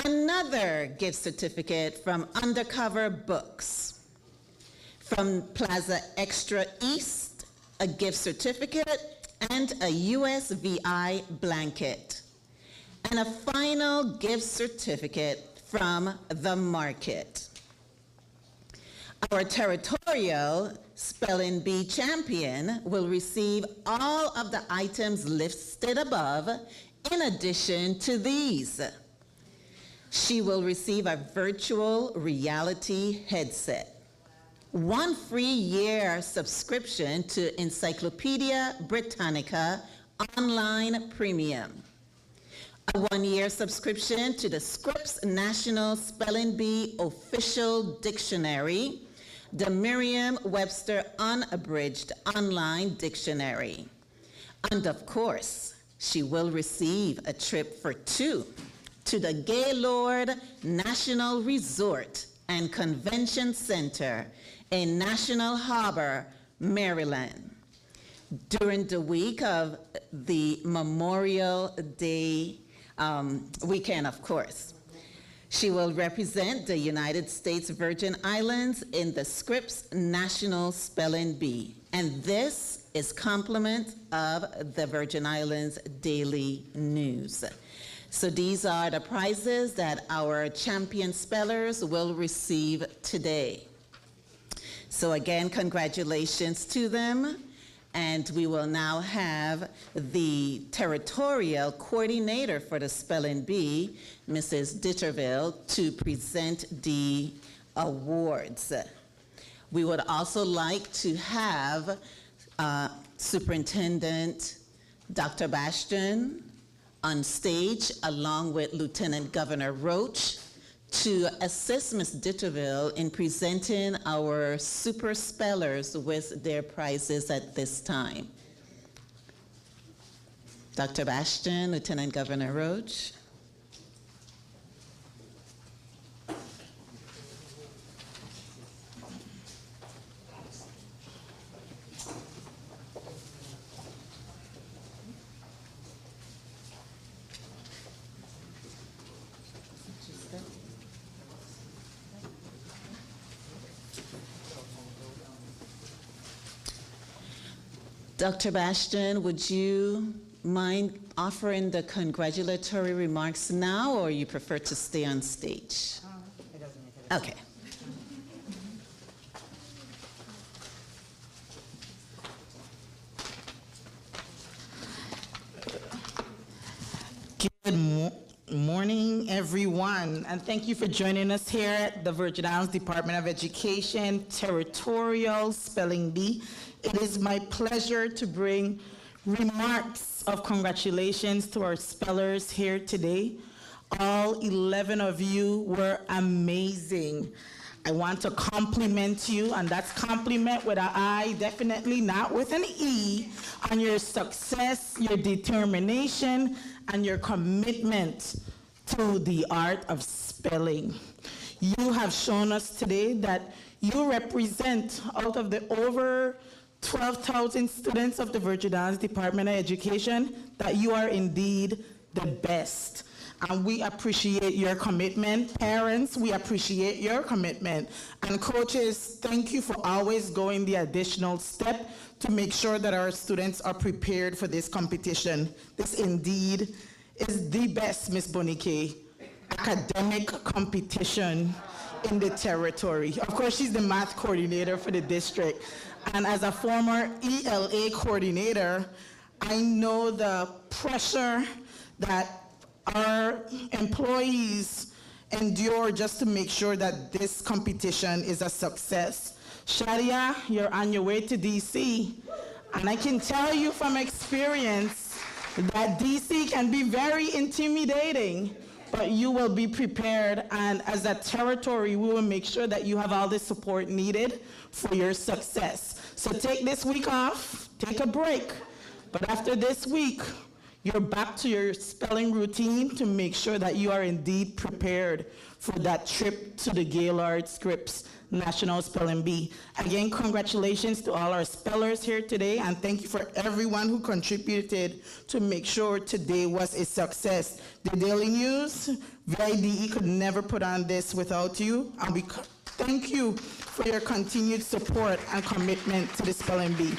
another gift certificate from Undercover Books, from Plaza Extra East, a gift certificate and a USVI blanket, and a final gift certificate from The Market. Our Territorial Spelling Bee champion will receive all of the items listed above in addition to these. She will receive a virtual reality headset, 1 free year subscription to Encyclopedia Britannica Online Premium, a 1-year subscription to the Scripps National Spelling Bee Official Dictionary, the Merriam-Webster Unabridged Online Dictionary. And of course, she will receive a trip for 2 to the Gaylord National Resort and Convention Center in National Harbor, Maryland, during the week of the Memorial Day weekend, of course. She will represent the United States Virgin Islands in the Scripps National Spelling Bee. And this is complement of the Virgin Islands Daily News. So these are the prizes that our champion spellers will receive today. So again, congratulations to them. And we will now have the territorial coordinator for the Spelling Bee, Mrs. Ditterville, to present the awards. We would also like to have Superintendent Dr. Bastian on stage, along with Lieutenant Governor Roach, to assist Ms. Ditterville in presenting our super spellers with their prizes at this time. Dr. Bastian, Lieutenant Governor Roach. Dr. Bastian, would you mind offering the congratulatory remarks now, or you prefer to stay on stage? Okay. Morning, everyone, and thank you for joining us here at the Virgin Islands Department of Education Territorial Spelling Bee. It is my pleasure to bring remarks of congratulations to our spellers here today. All 11 of you were amazing. I want to compliment you, and that's compliment with an I, definitely not with an E, on your success, your determination, and your commitment to the art of spelling. You have shown us today that you represent, out of the over 12,000 students of the Virgin Islands Department of Education, that you are indeed the best. And we appreciate your commitment. Parents, we appreciate your commitment. And coaches, thank you for always going the additional step to make sure that our students are prepared for this competition. This indeed is the best, Ms. Bonike, academic competition in the territory. Of course, she's the math coordinator for the district. And as a former ELA coordinator, I know the pressure that our employees endure just to make sure that this competition is a success. Shadia, you're on your way to DC, and I can tell you from experience that DC can be very intimidating, but you will be prepared, and as a territory, we will make sure that you have all the support needed for your success. So take this week off, take a break, but after this week, you're back to your spelling routine to make sure that you are indeed prepared for that trip to the Gaylord Scripps National Spelling Bee. Again, congratulations to all our spellers here today, and thank you for everyone who contributed to make sure today was a success. The Daily News, VIDE could never put on this without you, and we thank you for your continued support and commitment to the Spelling Bee.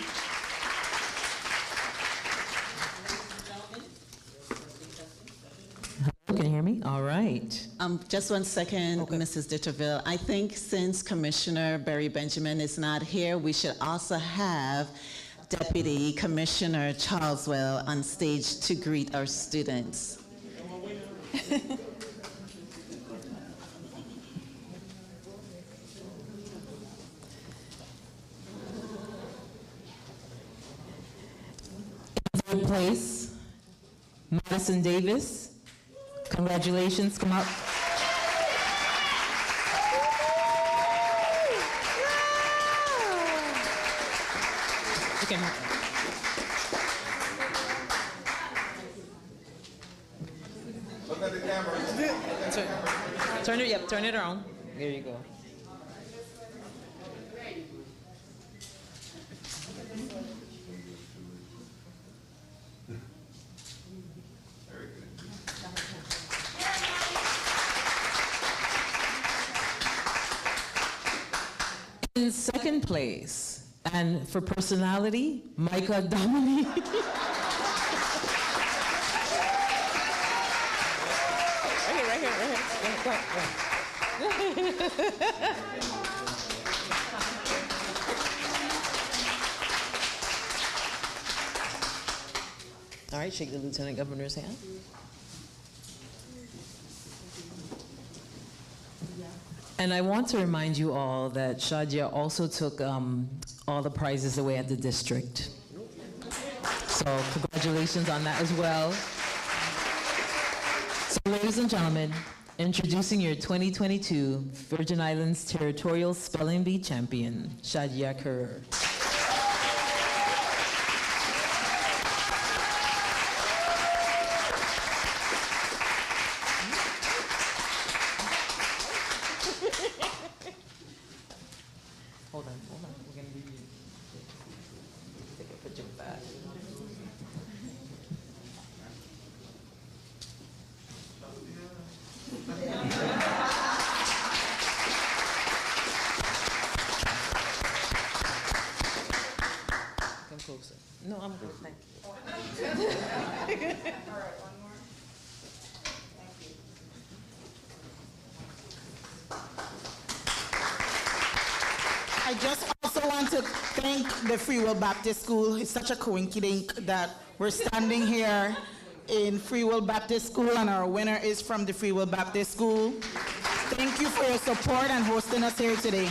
Can you hear me? All right. Just 1 second, okay. Mrs. Ditterville. I think since Commissioner Barry Benjamin is not here, we should also have Deputy Commissioner Charleswell on stage to greet our students. In third place, Madison Davis. Congratulations, come up. You can look at the camera. Turn it around. There you go. In second place, and for personality, Micah Dominique. Right here. Go ahead. All right, shake the Lieutenant Governor's hand. And I want to remind you all that Shadia also took all the prizes away at the district. So congratulations on that as well. So ladies and gentlemen, introducing your 2022 Virgin Islands Territorial Spelling Bee champion, Shadia Kerr. Hold on. We're going to give you, take a picture with that. Come closer. No, I'm good, thank you. All right, one more. I just also want to thank the Free Will Baptist School. It's such a coincidence that we're standing here in Free Will Baptist School, and our winner is from the Free Will Baptist School. Thank you for your support and hosting us here today.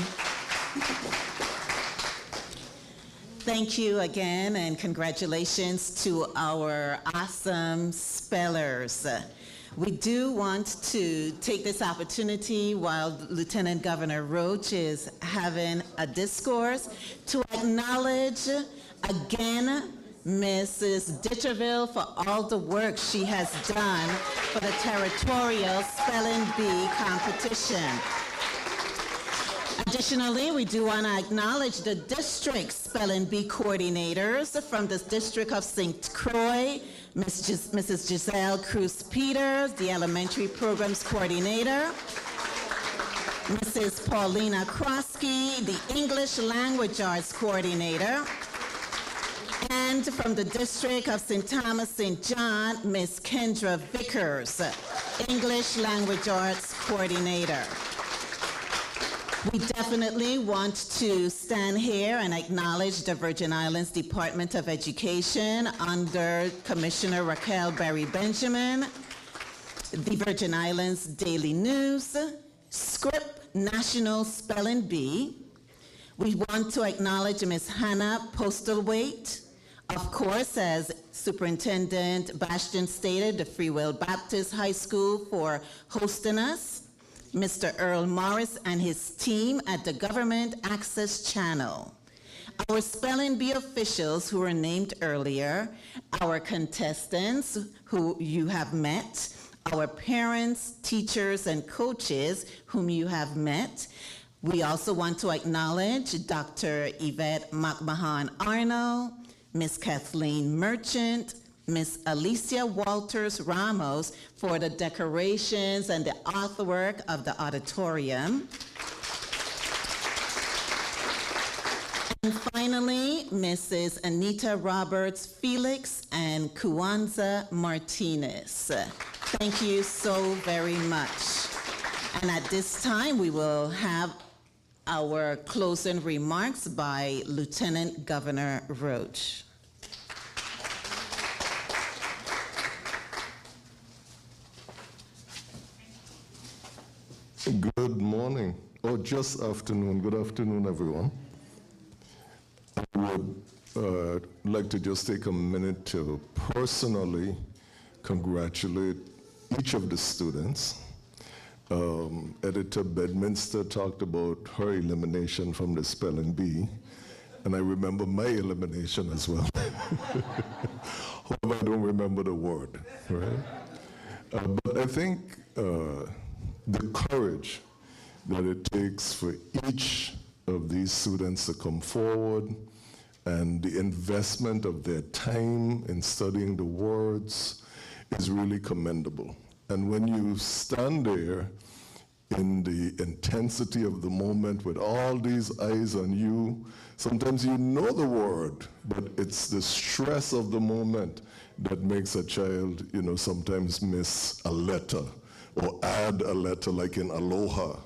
Thank you again, and congratulations to our awesome spellers. We do want to take this opportunity while Lieutenant Governor Roach is having a discourse to acknowledge again Mrs. Ditcherville for all the work she has done for the Territorial Spelling Bee competition. Additionally, we do want to acknowledge the district spelling bee coordinators from the District of St. Croix, Mrs. Giselle Cruz-Peters, the elementary programs coordinator, Mrs. Paulina Krosky, the English language arts coordinator, and from the District of St. Thomas St. John, Ms. Kendra Vickers, English language arts coordinator. We definitely want to stand here and acknowledge the Virgin Islands Department of Education under Commissioner Raquel Berry Benjamin, the Virgin Islands Daily News, Script National Spelling Bee. We want to acknowledge Ms. Hannah Postlethwaite, of course, as Superintendent Bastian stated, the Free Will Baptist High School for hosting us. Mr. Earl Morris and his team at the Government Access Channel. Our spelling bee officials who were named earlier, our contestants who you have met, our parents, teachers, and coaches whom you have met. We also want to acknowledge Dr. Yvette McMahon-Arnold, Ms. Kathleen Merchant, Ms. Alicia Walters Ramos for the decorations and the artwork of the auditorium. And finally, Mrs. Anita Roberts Felix and Kuanza Martinez. Thank you so very much. And at this time, we will have our closing remarks by Lieutenant Governor Roach. Good morning, or just afternoon. Good afternoon, everyone. I would like to just take a minute to personally congratulate each of the students. Editor Bedminster talked about her elimination from the spelling bee, and I remember my elimination as well. However, I don't remember the word, right? But I think the courage that it takes for each of these students to come forward and the investment of their time in studying the words is really commendable. And when you stand there in the intensity of the moment with all these eyes on you, sometimes you know the word, but it's the stress of the moment that makes a child, sometimes miss a letter or add a letter like in aloha,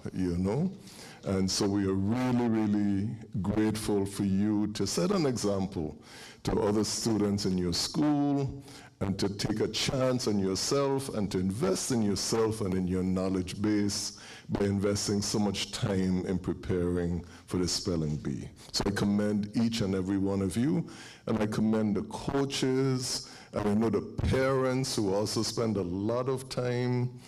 And so we are really, really grateful for you to set an example to other students in your school and to take a chance on yourself and to invest in yourself and in your knowledge base by investing so much time in preparing for the spelling bee. So I commend each and every one of you, and I commend the coaches, and I know the parents who also spend a lot of time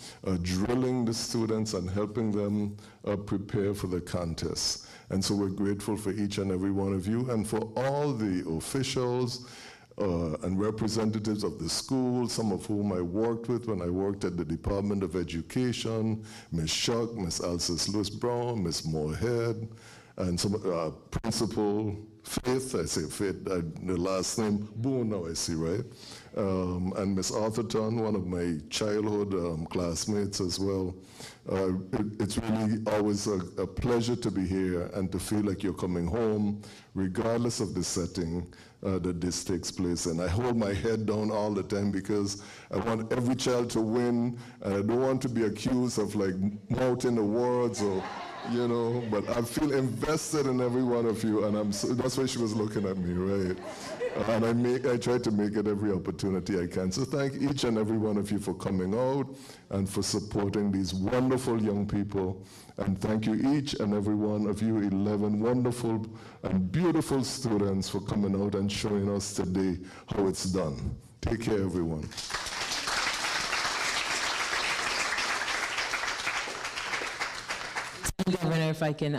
drilling the students and helping them prepare for the contest. And so we're grateful for each and every one of you and for all the officials and representatives of the school, some of whom I worked with when I worked at the Department of Education, Ms. Shuck, Ms. Alcis Lewis-Brown, Ms. Moorhead, and some Principal Faith, I say Faith, the last name, Boone now I see, right? And Miss Arthurton, one of my childhood classmates as well. It's really always a pleasure to be here and to feel like you're coming home, regardless of the setting that this takes place in. I hold my head down all the time because I want every child to win, and I don't want to be accused of like mouthing the words or but I feel invested in every one of you, and that's why she was looking at me, right? And I try to make it every opportunity I can. So thank each and every one of you for coming out and for supporting these wonderful young people. And thank you each and every one of you 11 wonderful and beautiful students for coming out and showing us today how it's done. Take care, everyone. Governor, if I can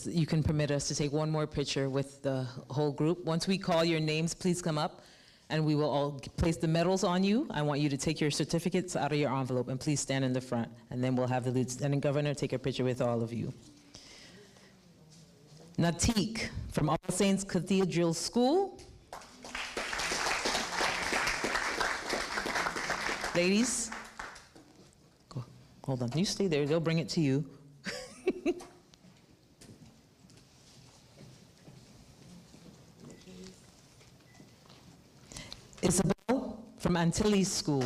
you can permit us to take one more picture with the whole group. Once we call your names, please come up and we will all place the medals on you. I want you to take your certificates out of your envelope and please stand in the front. And then we'll have the Lieutenant Governor take a picture with all of you. Natik from All Saints Cathedral School. Ladies, go, hold on, you stay there, they'll bring it to you. Isabel from Antilles School.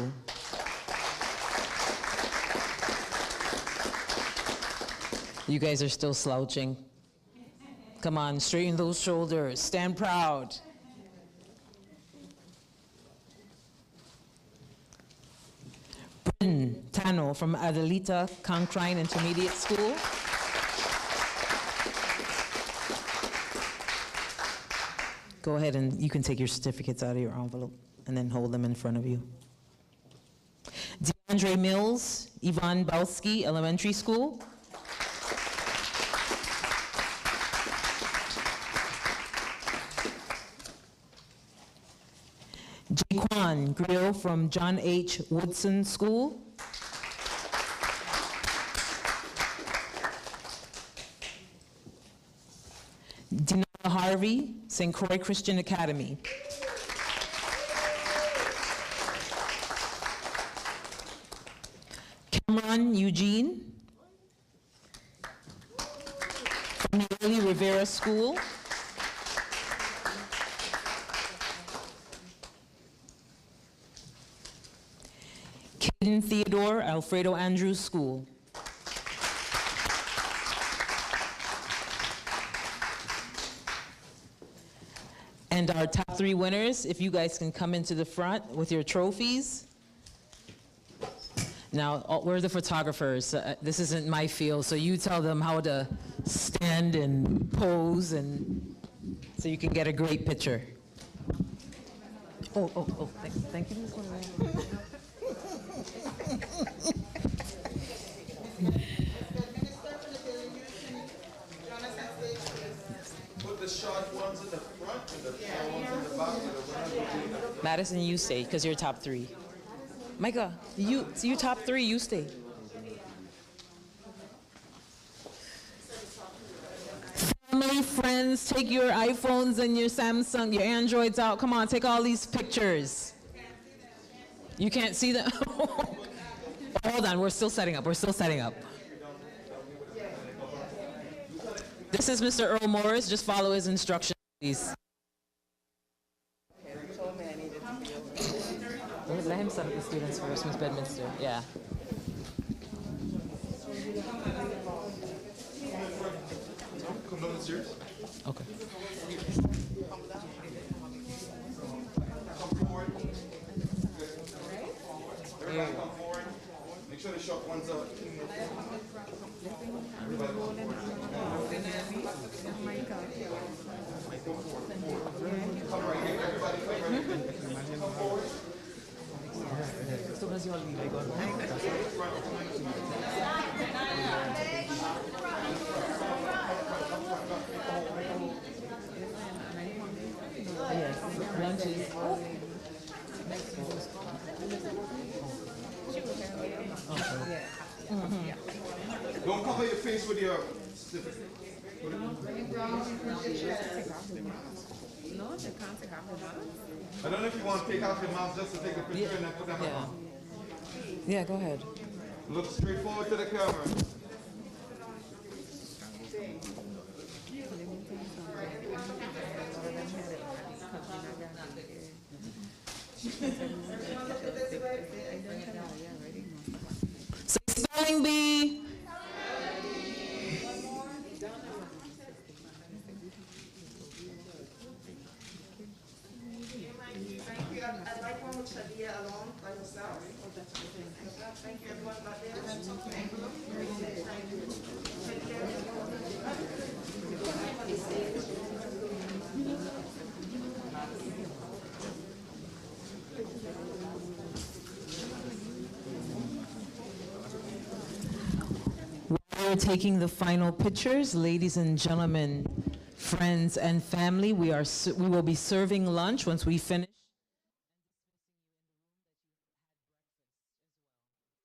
You guys are still slouching. Come on, straighten those shoulders, stand proud. Bryn Tano from Adelita Concrine Intermediate School. Go ahead and you can take your certificates out of your envelope and then hold them in front of you. DeAndre Mills, Ivan Bauski Elementary School. Jaquan Grill from John H. Woodson School. Dina Harvey, St. Croix Christian Academy. Cameron Eugene from Neely Rivera School. Caden Theodore, Alfredo Andrews School. And our top 3 winners, if you guys can come into the front with your trophies. Now, we're the photographers. This isn't my field, so you tell them how to stand and pose, and so you can get a great picture. Oh, thank you. Put the short ones in the front and the tall ones in the back. Madison, you stay, because you're top 3. Micah, you top 3, you stay. Family, friends, take your iPhones and your Samsung, your Androids out. Come on, take all these pictures. You can't see them? Hold on, we're still setting up. This is Mr. Earl Morris. Just follow his instructions, please. Let him set up the students first, Ms. Bedminster. Yeah. Come down the stairs. Okay. Come forward. Everybody come forward. Make sure the short ones are. Everybody come forward. Come right here. Everybody come right here. Come forward. As soon as you all leave, I go. Yes, lunches. Don't cover your face with your certificate. No, they can't take off the mask. I don't know if you want to take off your mask just to take a picture and then put them on. Yeah, go ahead. Look straight forward to the camera. Say spelling bee. Shadia alone by herself. Thank you, everyone back there. Thank you. Take care. We're taking the final pictures, ladies and gentlemen, friends and family. We will be serving lunch once we finish.